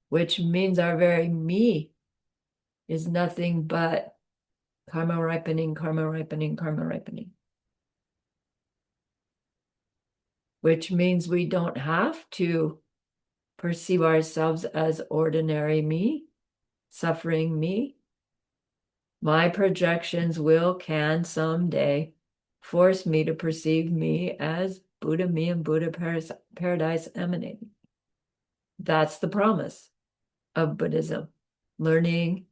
Which means our very me is nothing but karma ripening, karma ripening, karma ripening. Which means we don't have to perceive ourselves as ordinary me, suffering me. My projections can someday force me to perceive me as Buddha me and Buddha paradise emanating. That's the promise of Buddhism. Learning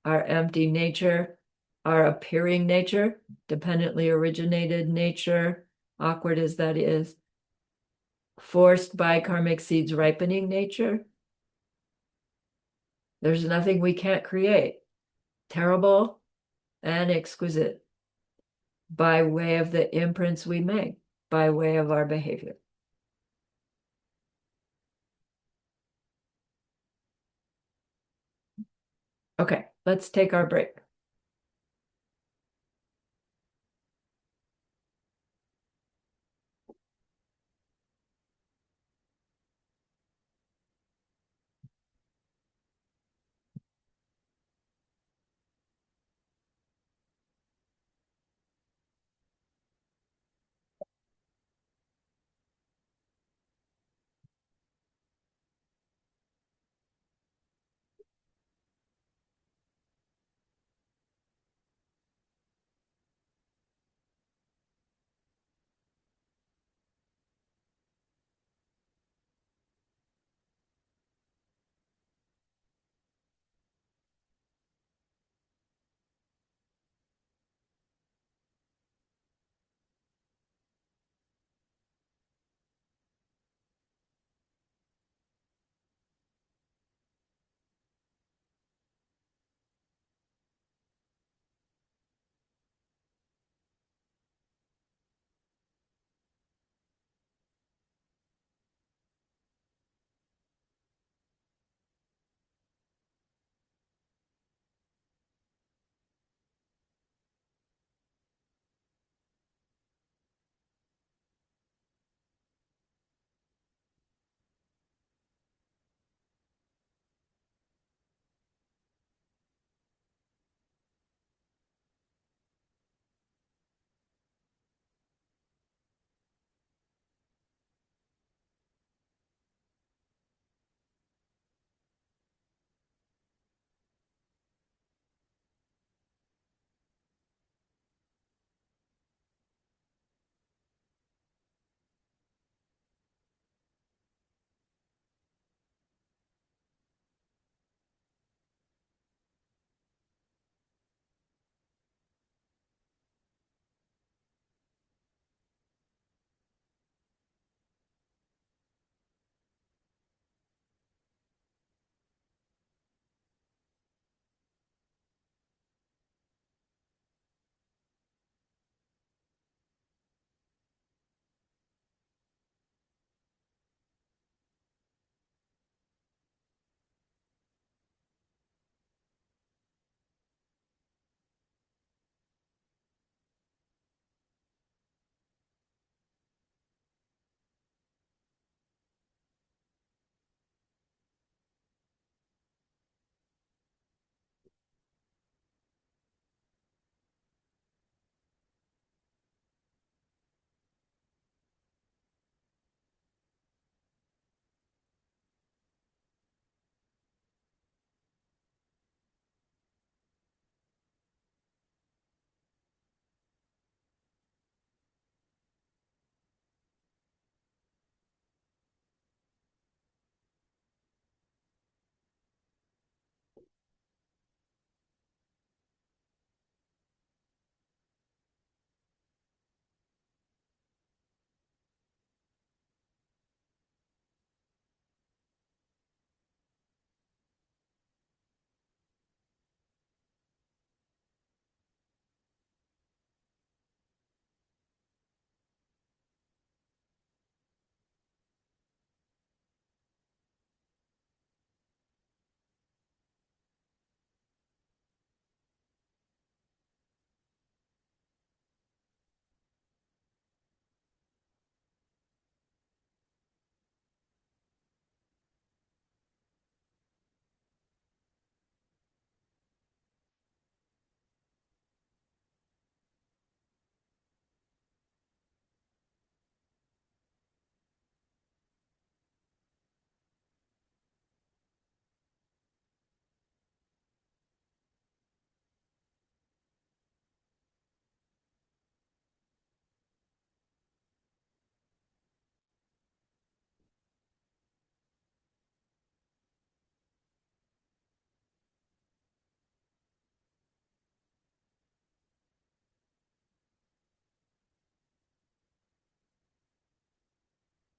our empty nature, our appearing nature, dependently originated nature, awkward as that is, forced by karmic seeds ripening nature. There's nothing we can't create. Terrible and exquisite by way of the imprints we make, by way of our behavior. Okay, let's take our break.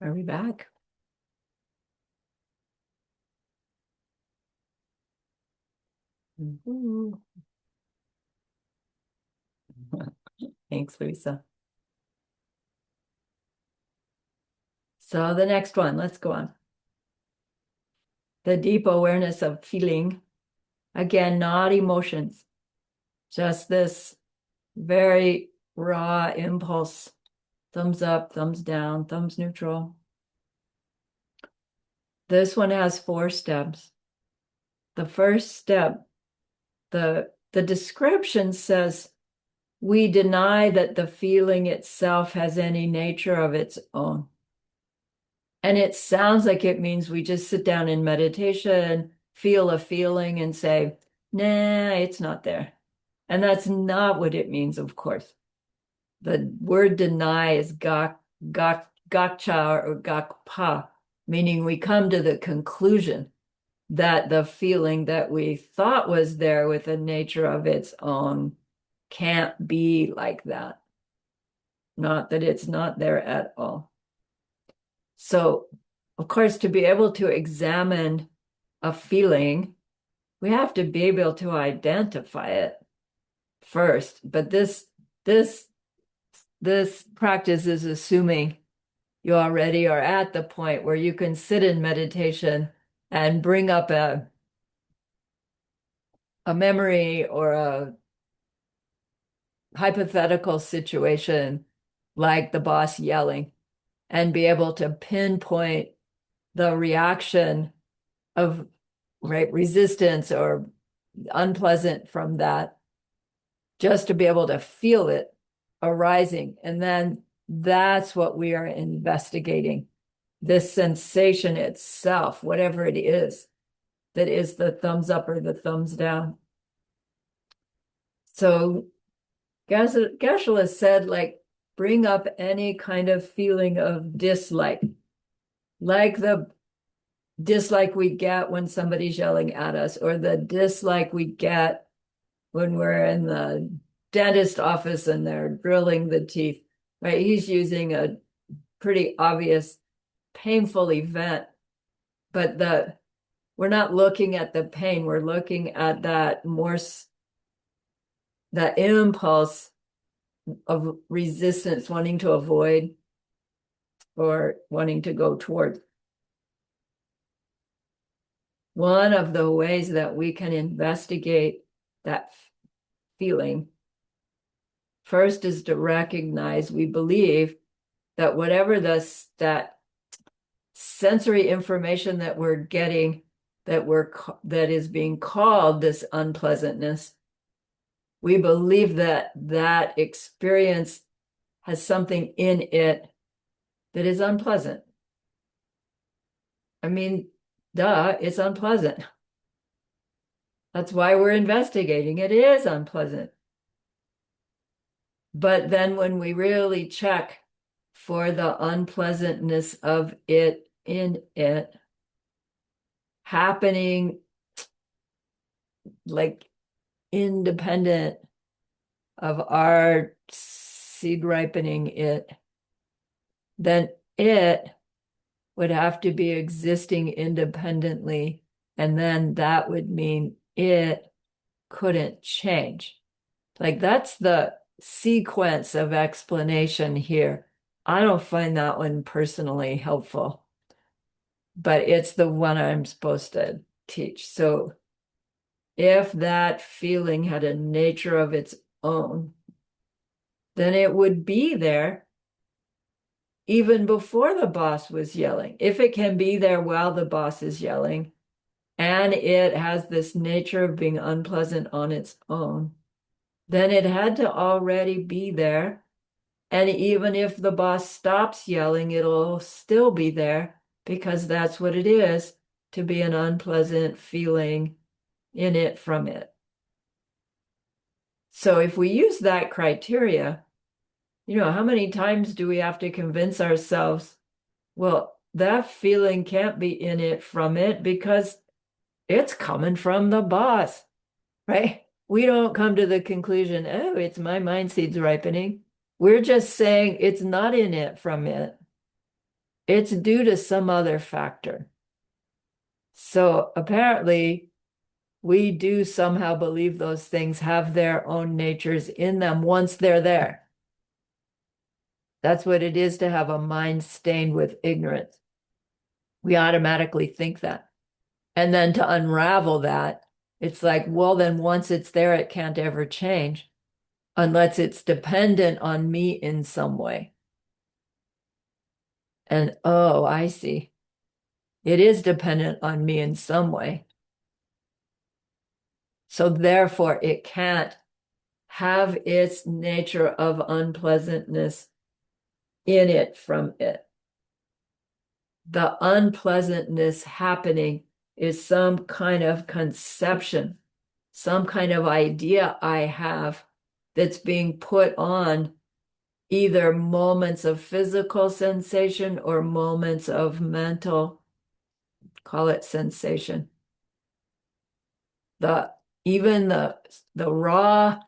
Are we back? Mhm. Thanks, Lisa. So the next one, let's go on. The deep awareness of feeling. Again, not emotions, just this very raw impulse. Thumbs up, thumbs down, thumbs neutral. This one has 4 steps. The first step, the description says, we deny that the feeling itself has any nature of its own. And it sounds like it means we just sit down in meditation, feel a feeling, and say, nah, it's not there. And that's not what it means, of course. The word deny is gakcha or gakpa, meaning we come to the conclusion that the feeling that we thought was there with a nature of its own can't be like that. Not that it's not there at all. So, of course, to be able to examine a feeling, we have to be able to identify it first. But this practice is assuming you already are at the point where you can sit in meditation and bring up a memory or a hypothetical situation like the boss yelling and be able to pinpoint the reaction of resistance or unpleasant from that, just to be able to feel it arising. And then that's what we are investigating. This sensation itself, whatever it is, that is the thumbs up or the thumbs down. So Geshe said, like, bring up any kind of feeling of dislike, like the dislike we get when somebody's yelling at us, or the dislike we get when we're in the dentist office and they're drilling the teeth, right? He's using a pretty obvious, painful event, but we're not looking at the pain. We're looking at that impulse of resistance, wanting to avoid or wanting to go toward. One of the ways that we can investigate that feeling first is to recognize we believe that whatever that sensory information that we're getting that is being called this unpleasantness, we believe that that experience has something in it that is unpleasant. I mean, duh, it's unpleasant. That's why we're investigating. It is unpleasant. But then when we really check for the unpleasantness of it in it happening, like independent of our seed ripening it, then it would have to be existing independently. And then that would mean it couldn't change. Like, that's the sequence of explanation here. I don't find that one personally helpful, but it's the one I'm supposed to teach. So if that feeling had a nature of its own, then it would be there even before the boss was yelling. If it can be there while the boss is yelling, and it has this nature of being unpleasant on its own, then it had to already be there. And even if the boss stops yelling, it'll still be there because that's what it is to be an unpleasant feeling in it from it. So if we use that criteria, how many times do we have to convince ourselves, well, that feeling can't be in it from it because it's coming from the boss, right? We don't come to the conclusion, oh, it's my mind seeds ripening. We're just saying it's not in it from it. It's due to some other factor. So apparently, we do somehow believe those things have their own natures in them once they're there. That's what it is to have a mind stained with ignorance. We automatically think that. And then to unravel that, it's like, well, then once it's there, it can't ever change unless it's dependent on me in some way. And oh, I see. It is dependent on me in some way. So therefore, it can't have its nature of unpleasantness in it from it. The unpleasantness happening is some kind of conception, some kind of idea I have that's being put on either moments of physical sensation or moments of mental, call it sensation. Even the raw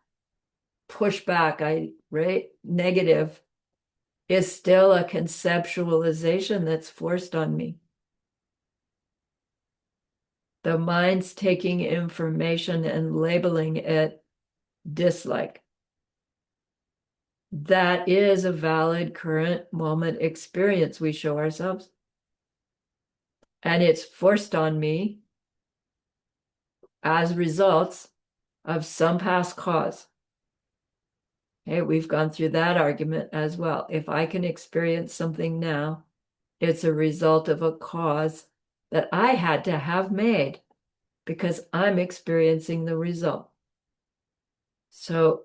pushback, right, negative is still a conceptualization that's forced on me. The mind's taking information and labeling it dislike. That is a valid current moment experience we show ourselves. And it's forced on me as results of some past cause. Okay, we've gone through that argument as well. If I can experience something now, it's a result of a cause that I had to have made because I'm experiencing the result. So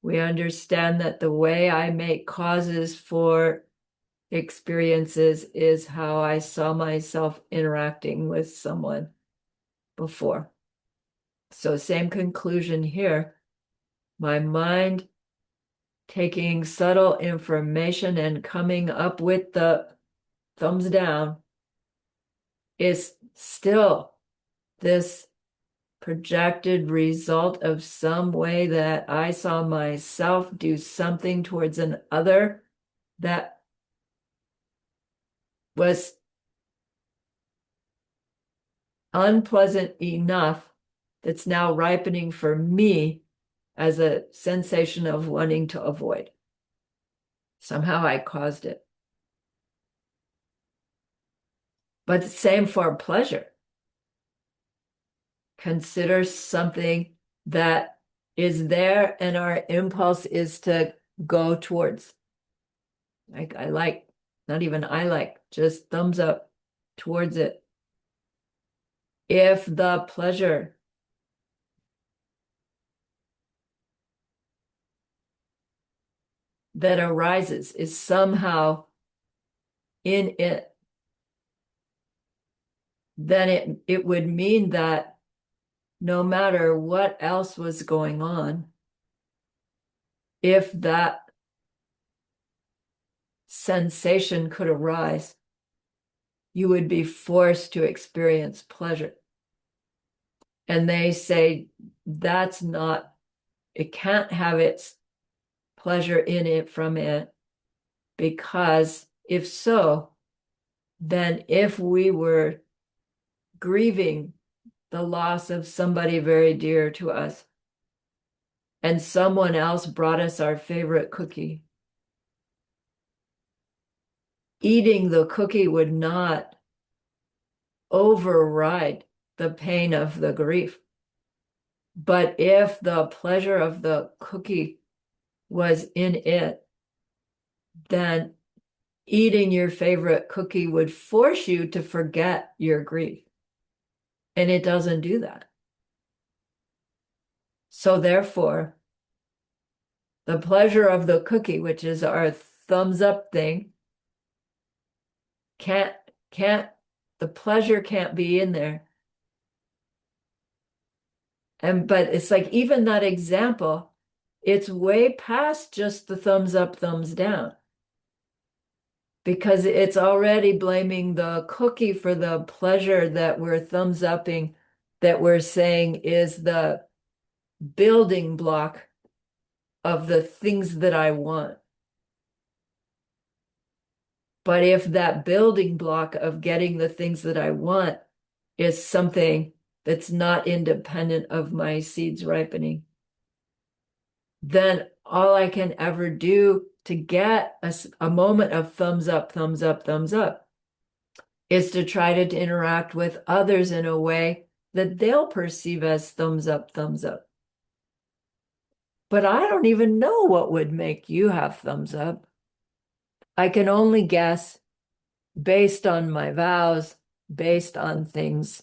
we understand that the way I make causes for experiences is how I saw myself interacting with someone before. So same conclusion here. My mind taking subtle information and coming up with the thumbs down is still this projected result of some way that I saw myself do something towards an other that was unpleasant enough that's now ripening for me as a sensation of wanting to avoid. Somehow I caused it. But the same for pleasure. Consider something that is there and our impulse is to go towards. Like I like, not even I like, just thumbs up towards it. If the pleasure that arises is somehow in it, then it would mean that no matter what else was going on, if that sensation could arise, you would be forced to experience pleasure. And they say that's not, it can't have its pleasure in it from it, because if so, then if we were grieving the loss of somebody very dear to us, and someone else brought us our favorite cookie, eating the cookie would not override the pain of the grief. But if the pleasure of the cookie was in it, then eating your favorite cookie would force you to forget your grief. And it doesn't do that. So therefore, the pleasure of the cookie, which is our thumbs up thing, the pleasure can't be in there. But it's like even that example, it's way past just the thumbs up, thumbs down. Because it's already blaming the cookie for the pleasure that we're thumbs upping, that we're saying is the building block of the things that I want. But if that building block of getting the things that I want is something that's not independent of my seeds ripening, then all I can ever do to get a moment of thumbs up, thumbs up, thumbs up is to try to interact with others in a way that they'll perceive as thumbs up, thumbs up. But I don't even know what would make you have thumbs up. I can only guess based on my vows, based on things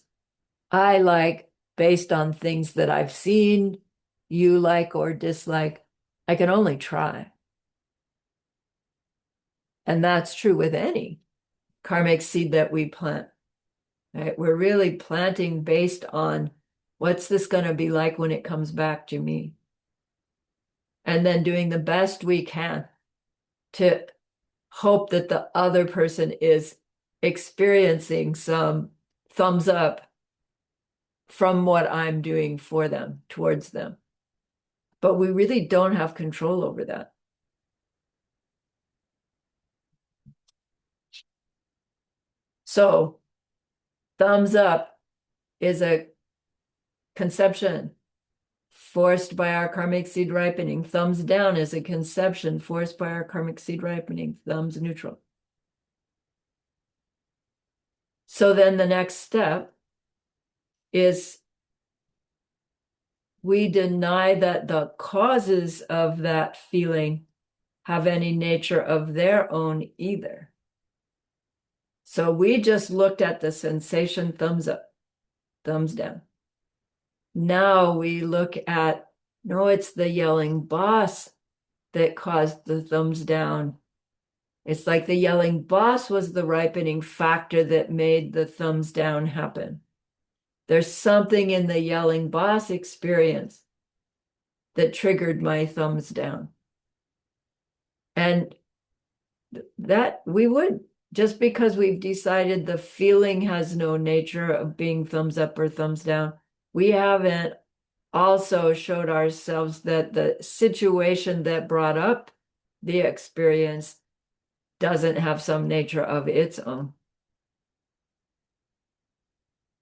I like, based on things that I've seen you like or dislike. I can only try. And that's true with any karmic seed that we plant. Right? We're really planting based on what's this going to be like when it comes back to me? And then doing the best we can to hope that the other person is experiencing some thumbs up from what I'm doing for them, towards them. But we really don't have control over that. So, thumbs up is a conception forced by our karmic seed ripening. Thumbs down is a conception forced by our karmic seed ripening. Thumbs neutral. So then the next step is we deny that the causes of that feeling have any nature of their own either. So we just looked at the sensation thumbs up, thumbs down. Now we look at, no, it's the yelling boss that caused the thumbs down. It's like the yelling boss was the ripening factor that made the thumbs down happen. There's something in the yelling boss experience that triggered my thumbs down. And that we would, just because we've decided the feeling has no nature of being thumbs up or thumbs down, we haven't also showed ourselves that the situation that brought up the experience doesn't have some nature of its own.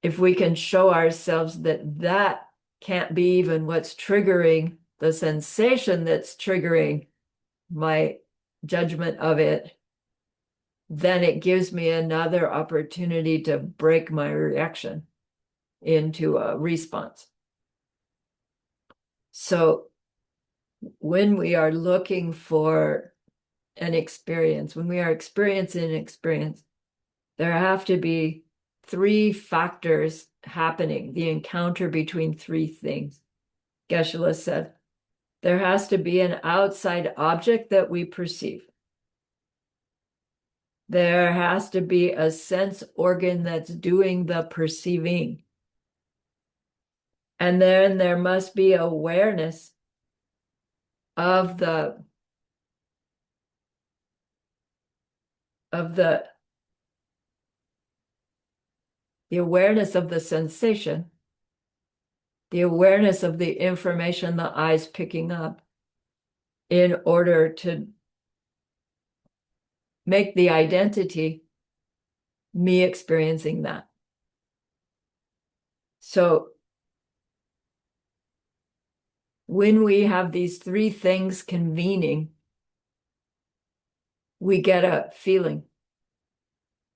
If we can show ourselves that that can't be even what's triggering the sensation that's triggering my judgment of it, then it gives me another opportunity to break my reaction into a response. So when we are looking for an experience, when we are experiencing an experience, there have to be three factors happening, the encounter between three things. Geshe-la said, there has to be an outside object that we perceive. There has to be a sense organ that's doing the perceiving. And then there must be awareness of the awareness of the sensation, the awareness of the information the eye's picking up in order to make the identity me experiencing that. So when we have these three things convening, we get a feeling,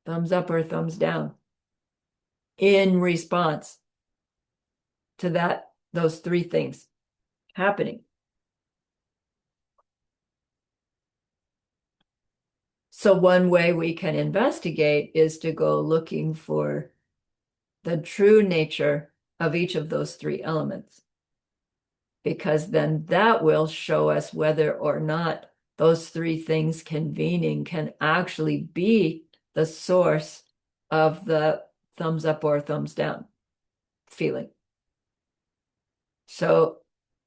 thumbs up or thumbs down, in response to those three things happening. So one way we can investigate is to go looking for the true nature of each of those three elements, because then that will show us whether or not those three things convening can actually be the source of the thumbs up or thumbs down feeling. So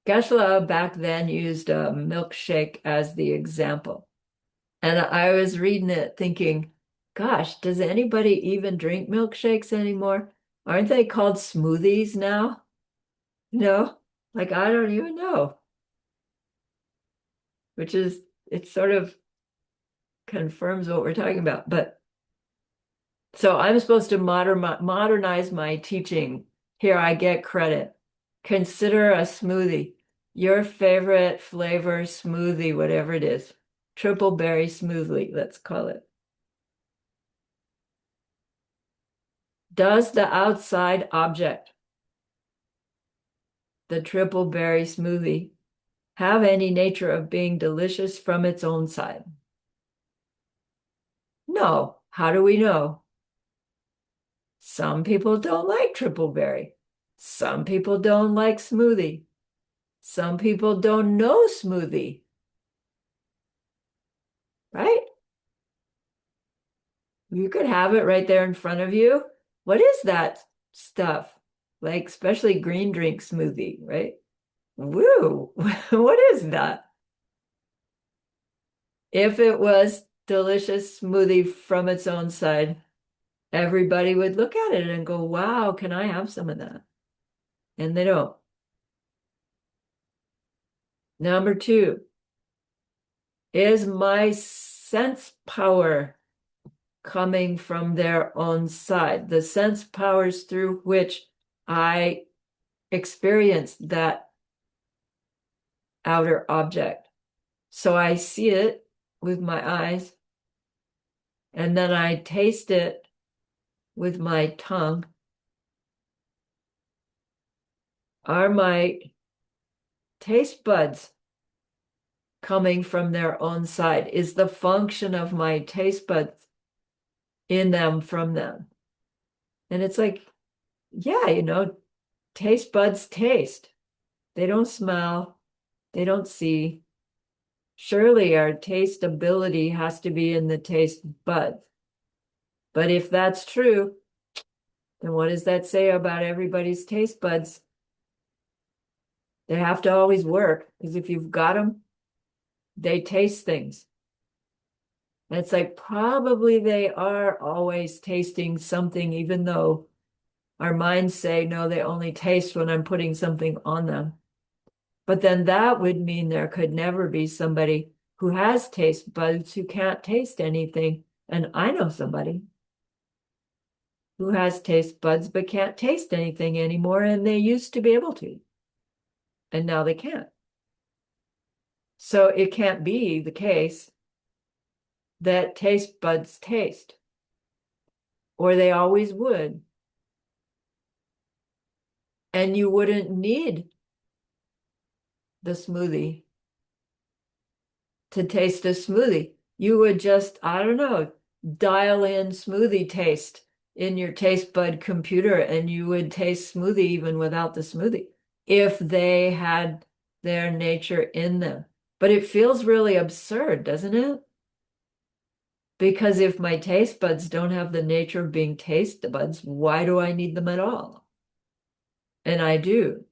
Geshe-la back then used a milkshake as the example. And I was reading it thinking, gosh, does anybody even drink milkshakes anymore? Aren't they called smoothies now? No, like I don't even know. Which is, it's sort of confirms what we're talking about. But so I'm supposed to modernize my teaching. Here I get credit. Consider a smoothie, your favorite flavor smoothie, whatever it is. Triple berry smoothie, let's call it. Does the outside object, the triple berry smoothie, have any nature of being delicious from its own side? No. How do we know? Some people don't like triple berry. Some people don't like smoothie. Some people don't know smoothie, right? You could have it right there in front of you. What is that stuff? Like, especially green drink smoothie, right? Woo, what is that? If it was delicious smoothie from its own side, everybody would look at it and go, wow, can I have some of that? And they don't. Number two, is my sense power coming from their own side? The sense powers through which I experience that outer object. So I see it with my eyes, and then I taste it with my tongue. Are my taste buds coming from their own side? Is the function of my taste buds in them from them? And it's like, yeah, taste buds taste. They don't smell, they don't see. Surely our taste ability has to be in the taste buds. But if that's true, then what does that say about everybody's taste buds? They have to always work, because if you've got them, they taste things. And it's like probably they are always tasting something, even though our minds say, no, they only taste when I'm putting something on them. But then that would mean there could never be somebody who has taste buds who can't taste anything. And I know somebody who has taste buds but can't taste anything anymore, and they used to be able to, and now they can't. So it can't be the case that taste buds taste, or they always would. And you wouldn't need the smoothie to taste a smoothie. You would just, I don't know, dial in smoothie taste in your taste bud computer, and you would taste smoothie even without the smoothie if they had their nature in them. But it feels really absurd, doesn't it? Because if my taste buds don't have the nature of being taste buds, why do I need them at all? And I do.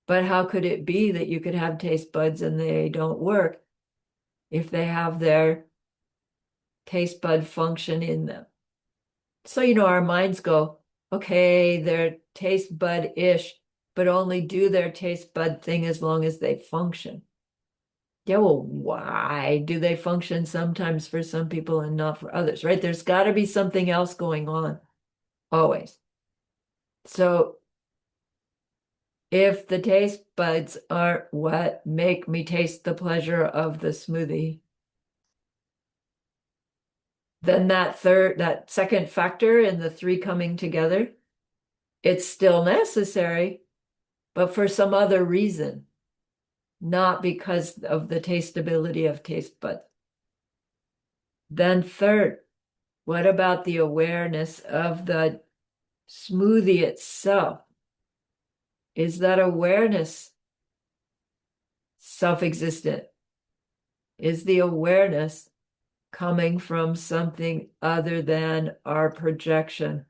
But how could it be that you could have taste buds and they don't work if they have their taste bud function in them? So, our minds go, okay, they're taste bud-ish, but only do their taste bud thing as long as they function. Yeah, well, why do they function sometimes for some people and not for others, right? There's got to be something else going on, always. So if the taste buds aren't what make me taste the pleasure of the smoothie, then that second factor in the three coming together, it's still necessary, but for some other reason, not because of the tasteability of taste buds. Then third, what about the awareness of the smoothie itself? Is that awareness self-existent? Is the awareness coming from something other than our projection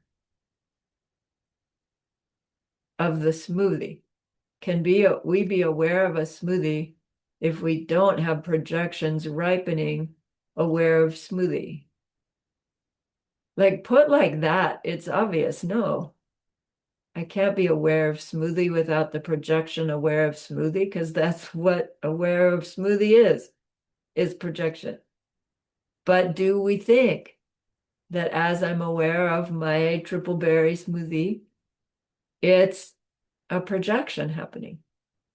of the smoothie? Can we be aware of a smoothie if we don't have projections ripening aware of smoothie? Like put like that, it's obvious. No, I can't be aware of smoothie without the projection aware of smoothie, because that's what aware of smoothie is projection. But do we think that as I'm aware of my triple berry smoothie, it's a projection happening?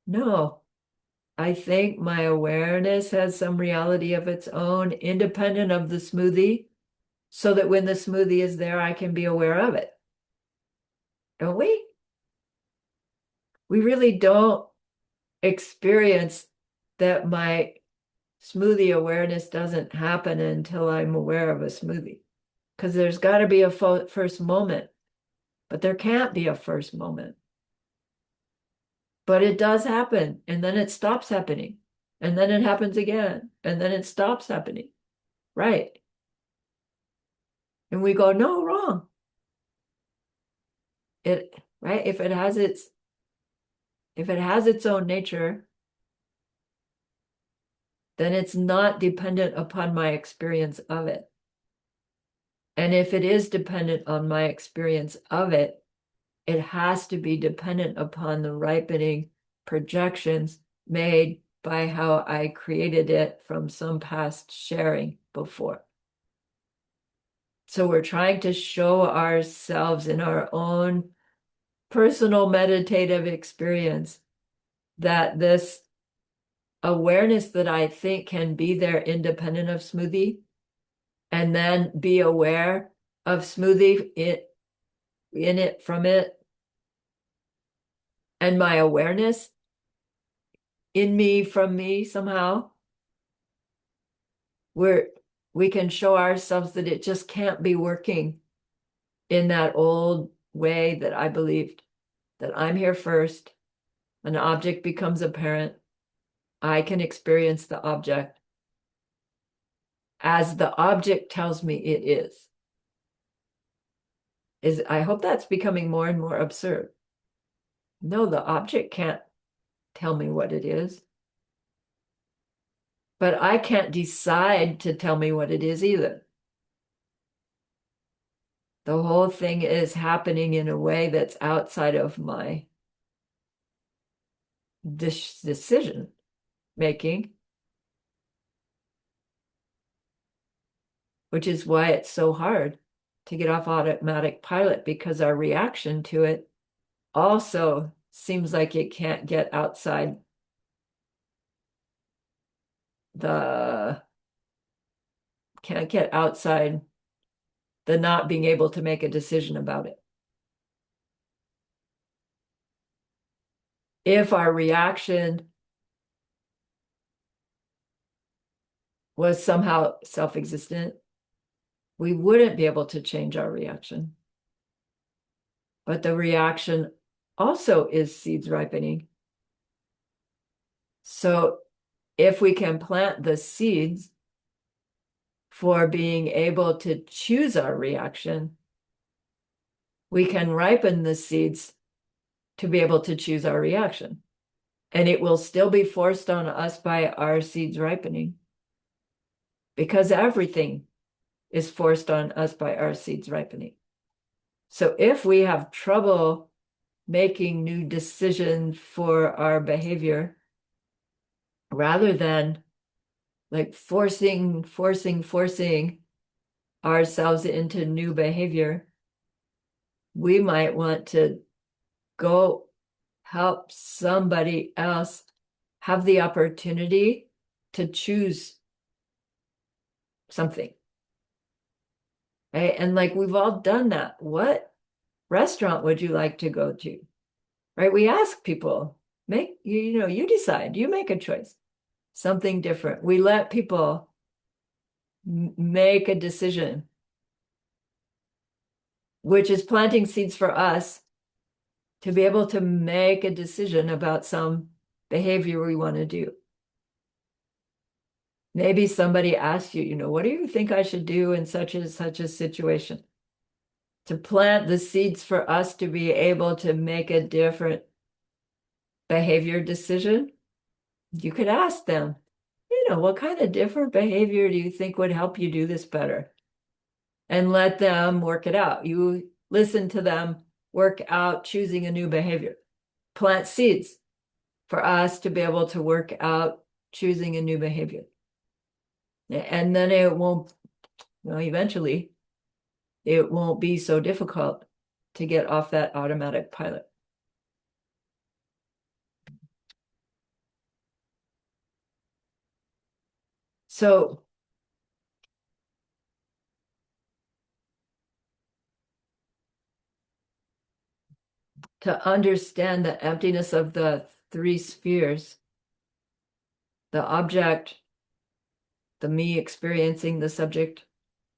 No. I think my awareness has some reality of its own, independent of the smoothie, so that when the smoothie is there, I can be aware of it. Don't we? We really don't experience that my smoothie awareness doesn't happen until I'm aware of a smoothie. Because there's got to be a first moment, but there can't be a first moment. But it does happen, and then it stops happening, and then it happens again, and then it stops happening. Right. And we go, no, wrong. Right? If it has its own nature, then it's not dependent upon my experience of it. And if it is dependent on my experience of it, it has to be dependent upon the ripening projections made by how I created it from some past sharing before. So we're trying to show ourselves in our own personal meditative experience that this awareness that I think can be there independent of smoothie, and then be aware of smoothie in it from it, and my awareness in me from me somehow, where we can show ourselves that it just can't be working in that old way that I believed, that I'm here first, an object becomes apparent, I can experience the object as the object tells me it is. I hope that's becoming more and more absurd. No, the object can't tell me what it is. But I can't decide to tell me what it is either. The whole thing is happening in a way that's outside of my decision making, which is why it's so hard to get off automatic pilot, because our reaction to it also seems like it can't get outside the not being able to make a decision about it. If our reaction was somehow self-existent, we wouldn't be able to change our reaction. But the reaction also is seeds ripening. So if we can plant the seeds for being able to choose our reaction, we can ripen the seeds to be able to choose our reaction. And it will still be forced on us by our seeds ripening, because everything is forced on us by our seeds ripening. So if we have trouble making new decisions for our behavior, rather than like forcing ourselves into new behavior, we might want to go help somebody else have the opportunity to choose something. Right? And like we've all done that. What restaurant would you like to go to? Right? We ask people, you decide, you make a choice, something different. We let people make a decision, which is planting seeds for us to be able to make a decision about some behavior we want to do. Maybe somebody asks you, what do you think I should do in such and such a situation? To plant the seeds for us to be able to make a different behavior decision, you could ask them, what kind of different behavior do you think would help you do this better? And let them work it out. You listen to them work out choosing a new behavior. Plant seeds for us to be able to work out choosing a new behavior. And then it won't well, eventually it won't be so difficult to get off that automatic pilot. So to understand the emptiness of the three spheres, the object, the me experiencing the subject,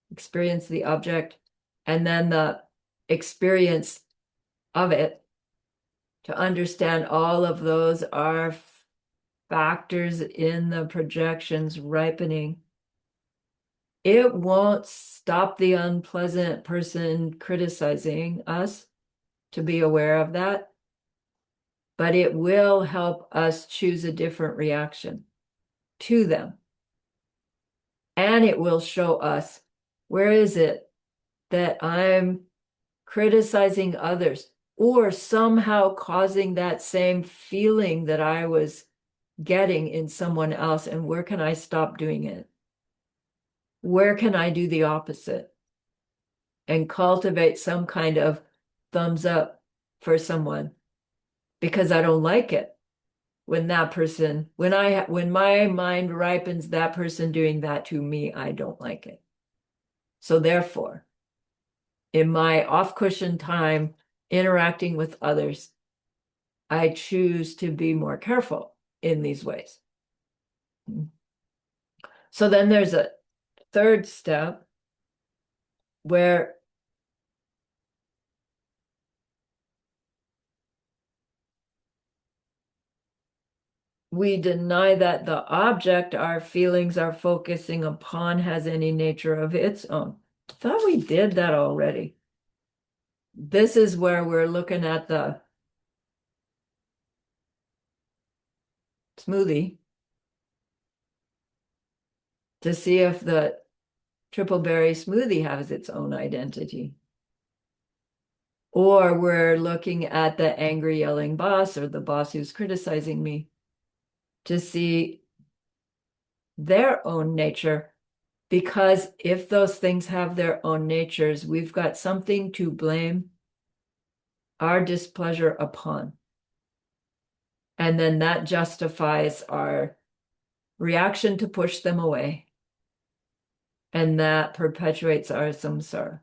experience the object, and then the experience of it, to understand all of those are factors in the projections ripening. It won't stop the unpleasant person criticizing us to be aware of that, but it will help us choose a different reaction to them. And it will show us, where is it that I'm criticizing others or somehow causing that same feeling that I was getting in someone else, and where can I stop doing it? Where can I do the opposite and cultivate some kind of thumbs up for someone because I don't like it when that person, when my mind ripens that person doing that to me, I don't like it. So therefore, in my off cushion time interacting with others, I choose to be more careful in these ways. So then there's a third step where we deny that the object our feelings are focusing upon has any nature of its own. I thought we did that already. This is where we're looking at the smoothie to see if the triple berry smoothie has its own identity. Or we're looking at the angry yelling boss or the boss who's criticizing me to see their own nature. Because if those things have their own natures, we've got something to blame our displeasure upon. And then that justifies our reaction to push them away. And that perpetuates our samsara.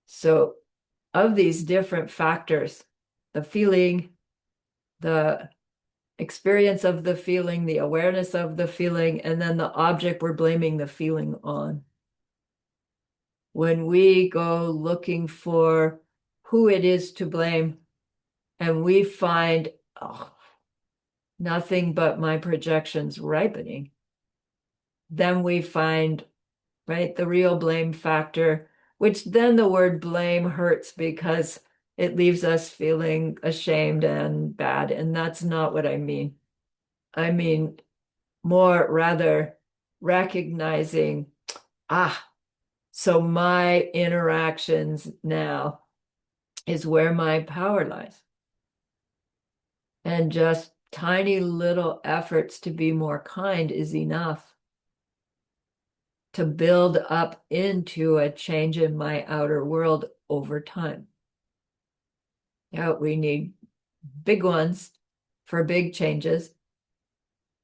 So, of these different factors, the feeling, the experience of the feeling, the awareness of the feeling, and then the object we're blaming the feeling on. When we go looking for who it is to blame, and we find, oh, nothing but my projections ripening, then we find, right, the real blame factor, which then the word blame hurts because it leaves us feeling ashamed and bad. And that's not what I mean. I mean, more rather recognizing, so my interactions now is where my power lies. And just tiny little efforts to be more kind is enough to build up into a change in my outer world over time. Yeah, we need big ones for big changes,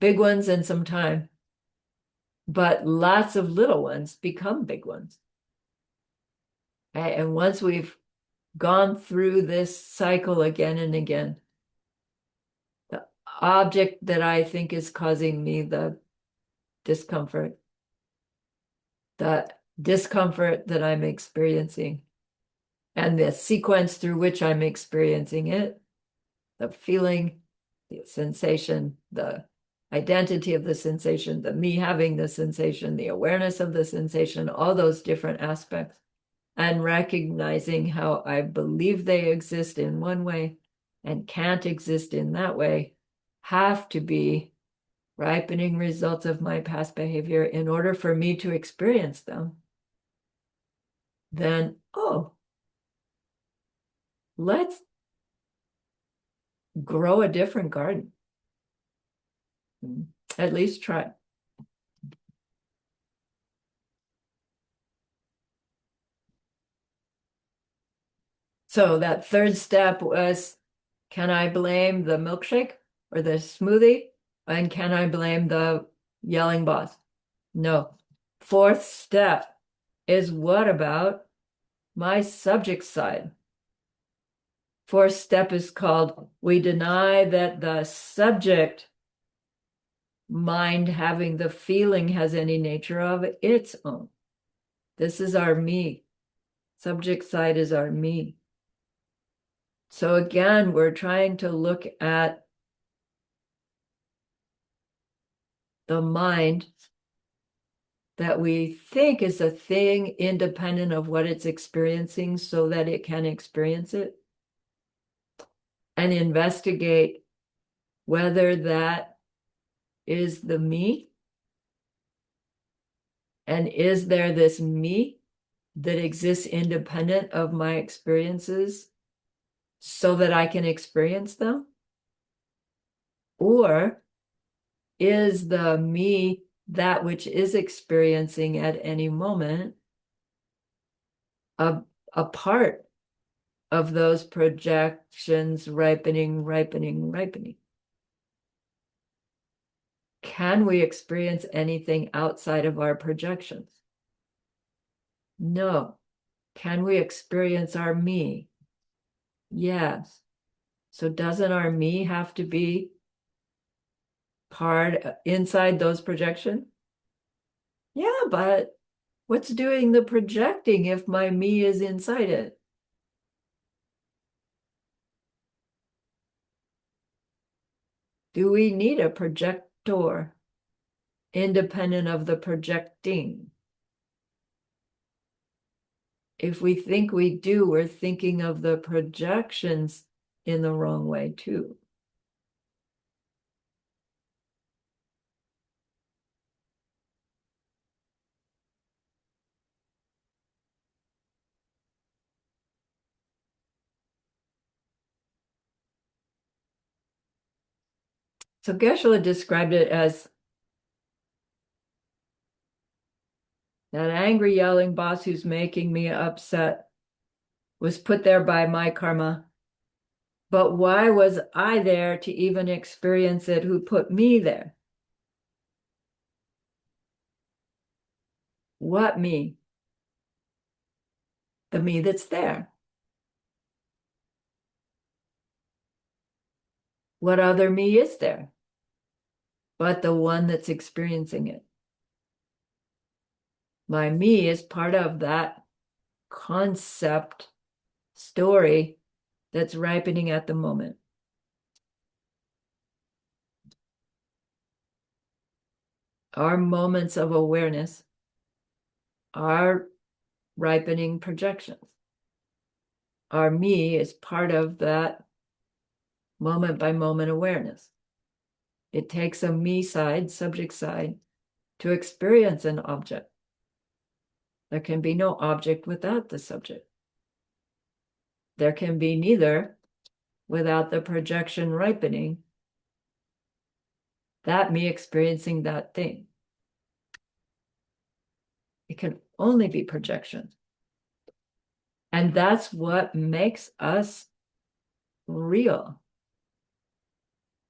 big ones and some time, but lots of little ones become big ones. And once we've gone through this cycle again and again, the object that I think is causing me the discomfort that I'm experiencing, and the sequence through which I'm experiencing it, the feeling, the sensation, the identity of the sensation, the me having the sensation, the awareness of the sensation, all those different aspects, and recognizing how I believe they exist in one way and can't exist in that way, have to be ripening results of my past behavior in order for me to experience them. Then, let's grow a different garden. At least try. So that third step was, can I blame the milkshake or the smoothie? And can I blame the yelling boss? No. Fourth step is, what about my subject side? Fourth step is called, we deny that the subject mind having the feeling has any nature of its own. This is our me. Subject side is our me. So again, we're trying to look at the mind that we think is a thing independent of what it's experiencing so that it can experience it, and investigate whether that is the me, and is there this me that exists independent of my experiences so that I can experience them? Or is the me that which is experiencing at any moment a, a part of those projections ripening, ripening, ripening? Can we experience anything outside of our projections? No. Can we experience our me? Yes. So doesn't our me have to be part inside those projections? Yeah, but what's doing the projecting if my me is inside it? Do we need a projector independent of the projecting? If we think we do, we're thinking of the projections in the wrong way too. So Geshe-la described it as that angry yelling boss who's making me upset was put there by my karma. But why was I there to even experience it? Who put me there? What me? The me that's there. What other me is there but the one that's experiencing it? My me is part of that concept story that's ripening at the moment. Our moments of awareness are ripening projections. Our me is part of that moment by moment awareness. It takes a me side, subject side, to experience an object. There can be no object without the subject. There can be neither without the projection ripening, that me experiencing that thing. It can only be projection. And that's what makes us real.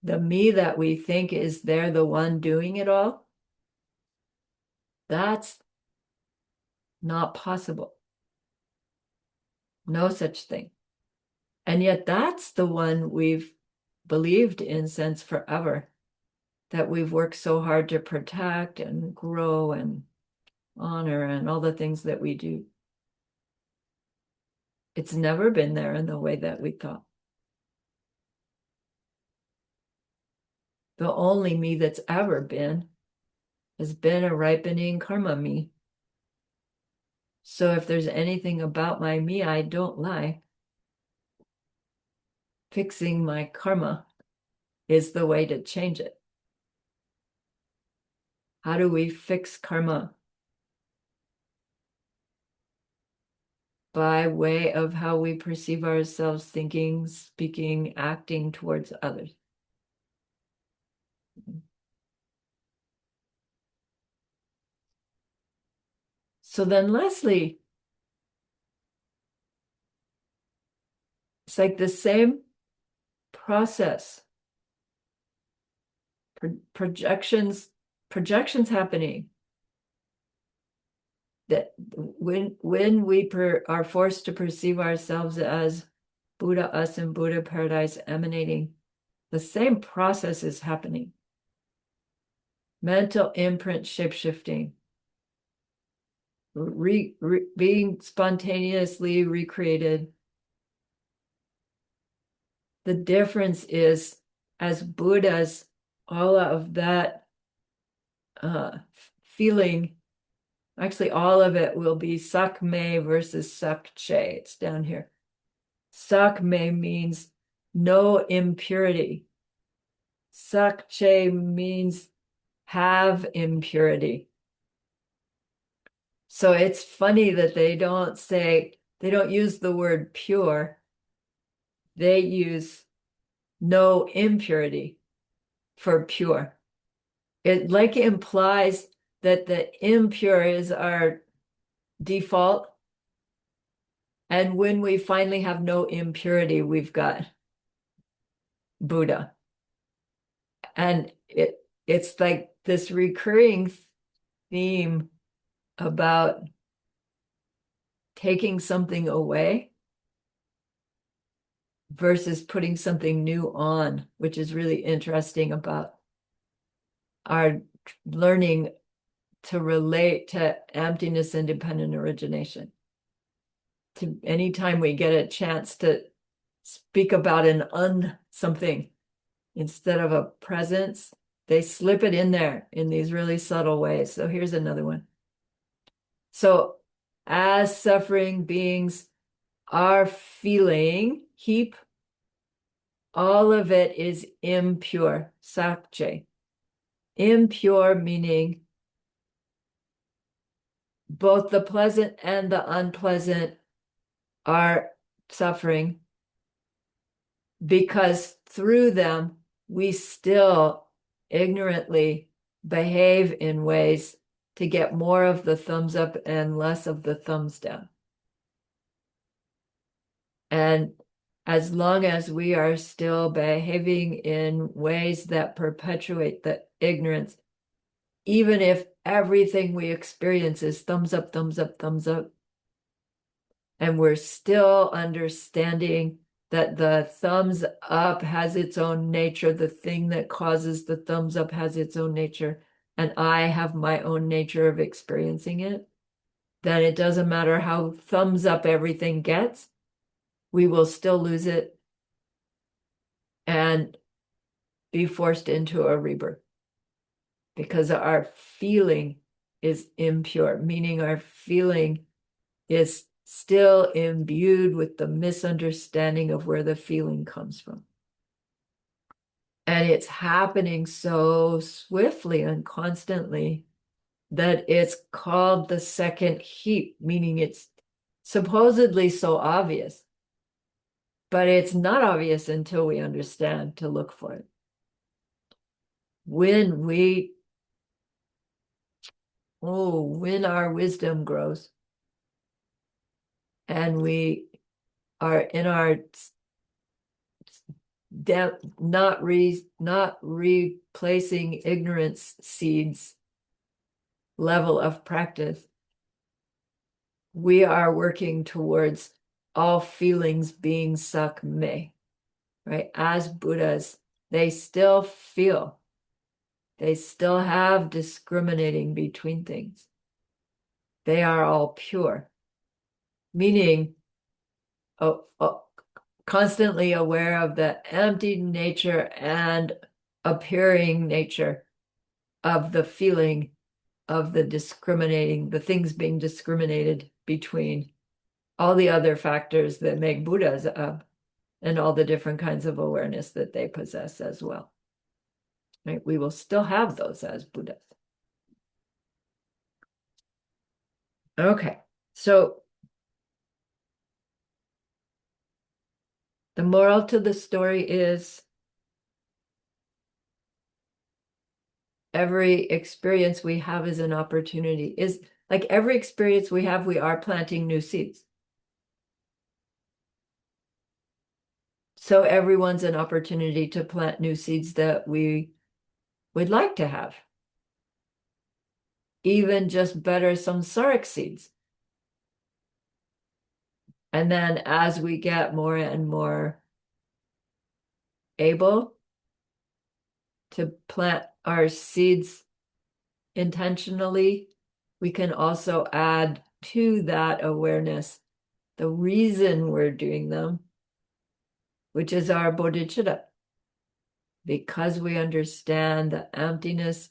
The me that we think is there, the one doing it all, that's not possible. No such thing. And yet that's the one we've believed in since forever, that we've worked so hard to protect and grow and honor and all the things that we do. It's never been there in the way that we thought. The only me that's ever been has been a ripening karma me. So if there's anything about my me I don't like, fixing my karma is the way to change it. How do we fix karma? By way of how we perceive ourselves thinking, speaking, acting towards others. So then Leslie It's like the same process. Projections happening. That when we are forced to perceive ourselves as Buddha, us, and Buddha paradise emanating, the same process is happening. Mental imprint shape-shifting, being spontaneously recreated. The difference is, as Buddhas, all of that feeling, actually all of it will be sakme versus sakche. It's down here. Sakme means no impurity. Sakche means have impurity. So it's funny that they don't use the word pure. They use no impurity for pure. It like implies that the impure is our default. And when we finally have no impurity, we've got Buddha. And it's like this recurring theme about taking something away versus putting something new on, which is really interesting about our learning to relate to emptiness, independent origination. To anytime we get a chance to speak about something instead of a presence, they slip it in there in these really subtle ways. So here's another one. So as suffering beings, our feeling, heap, all of it is impure, sakche. Impure meaning both the pleasant and the unpleasant are suffering, because through them we still ignorantly behave in ways to get more of the thumbs up and less of the thumbs down. And as long as we are still behaving in ways that perpetuate the ignorance, even if everything we experience is thumbs up, thumbs up, thumbs up, and we're still understanding that the thumbs up has its own nature, the thing that causes the thumbs up has its own nature, and I have my own nature of experiencing it, then it doesn't matter how thumbs up everything gets, we will still lose it and be forced into a rebirth, because our feeling is impure, meaning our feeling is still imbued with the misunderstanding of where the feeling comes from. And it's happening so swiftly and constantly that it's called the second heap, meaning it's supposedly so obvious, but it's not obvious until we understand to look for it. When our wisdom grows and we are in our not replacing ignorance seeds level of practice, we are working towards all feelings being sakme, right? As Buddhas, they still feel, they still have discriminating between things. They are all pure, meaning constantly aware of the empty nature and appearing nature of the feeling of the things being discriminated between all the other factors that make Buddhas up and all the different kinds of awareness that they possess as well. Right? We will still have those as Buddhas. Okay, so the moral to the story is every experience we have is an opportunity. Is like every experience we have, we are planting new seeds. So everyone's an opportunity to plant new seeds that we would like to have. Even just better samsaric seeds. And then as we get more and more able to plant our seeds intentionally, we can also add to that awareness the reason we're doing them, which is our bodhicitta. Because we understand the emptiness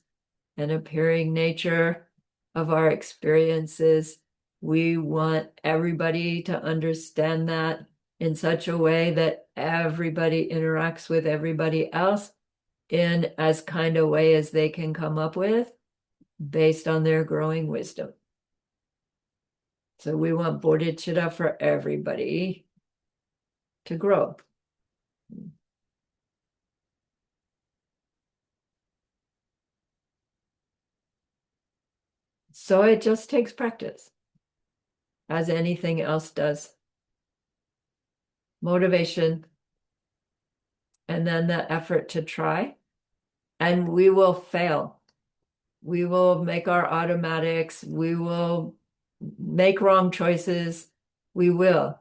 and appearing nature of our experiences, we want everybody to understand that in such a way that everybody interacts with everybody else in as kind of way as they can come up with based on their growing wisdom. So we want bodhicitta for everybody to grow. So it just takes practice, as anything else does. Motivation, and then the effort to try. And we will fail. We will make our automatics. We will make wrong choices. We will.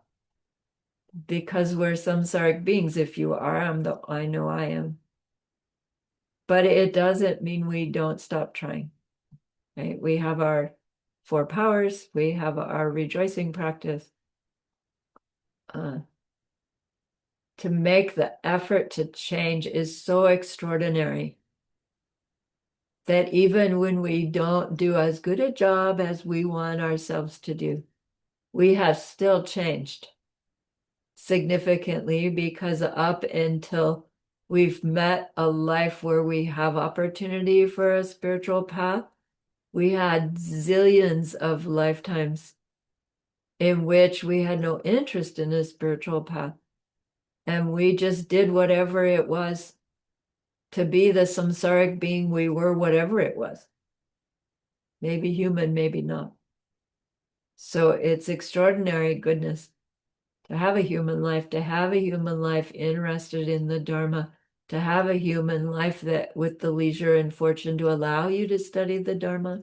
Because we're samsaric beings. If you are, I know I am. But it doesn't mean we don't stop trying. Right? We have our 4 powers. We have our rejoicing practice. To make the effort to change is so extraordinary that even when we don't do as good a job as we want ourselves to do, we have still changed significantly, because up until we've met a life where we have opportunity for a spiritual path, we had zillions of lifetimes in which we had no interest in a spiritual path. And we just did whatever it was to be the samsaric being we were, whatever it was. Maybe human, maybe not. So it's extraordinary goodness to have a human life, interested in the Dharma, to have a human life that with the leisure and fortune to allow you to study the Dharma,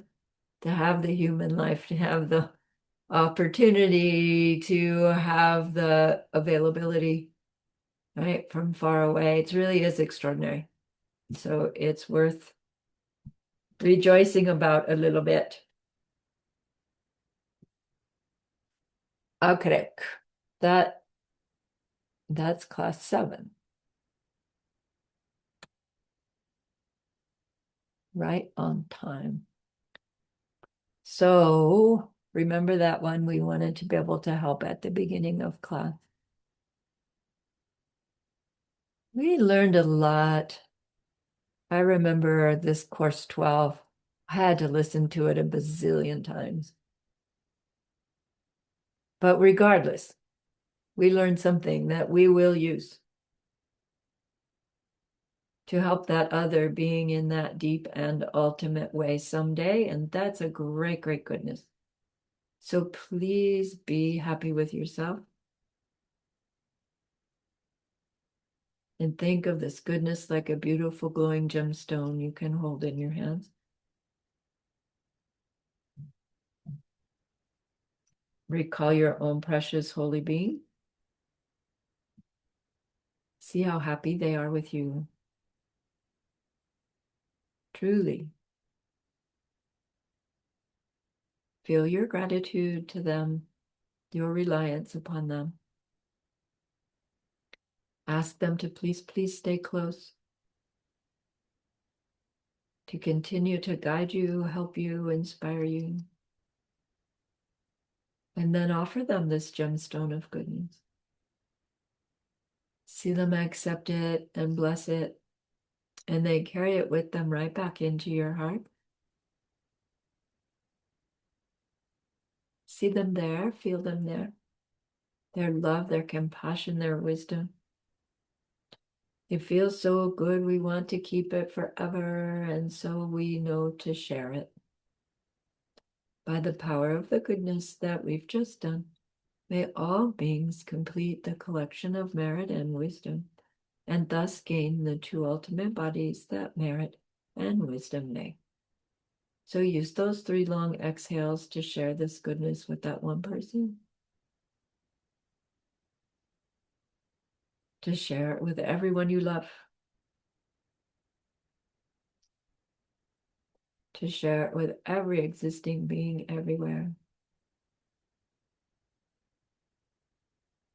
to have the human life, to have the opportunity, to have the availability, right, from far away. It really is extraordinary. So it's worth rejoicing about a little bit. Okay, that's class 7. Right on time. So remember that one we wanted to be able to help at the beginning of class. We learned a lot. I remember this course 12. I had to listen to it a bazillion times. But regardless, we learned something that we will use to help that other being in that deep and ultimate way someday. And that's a great, great goodness. So please be happy with yourself. And think of this goodness like a beautiful glowing gemstone you can hold in your hands. Recall your own precious holy being. See how happy they are with you. Truly. Feel your gratitude to them, your reliance upon them. Ask them to please, please stay close, to continue to guide you, help you, inspire you. And then offer them this gemstone of goodness. See them accept it and bless it, and then carry it with them right back into your heart. See them there, feel them there. Their love, their compassion, their wisdom. It feels so good, we want to keep it forever, and so we know to share it by the power of the goodness that we've just done. May all beings complete the collection of merit and wisdom, and thus gain the two ultimate bodies that merit and wisdom make. So use those 3 long exhales to share this goodness with that one person, to share it with everyone you love, to share it with every existing being everywhere.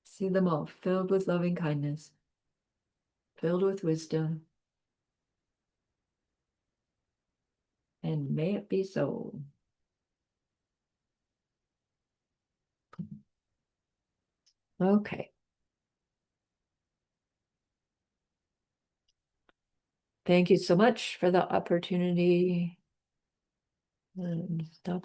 See them all filled with loving kindness, filled with wisdom, and may it be so. Okay. Thank you so much for the opportunity. And stop.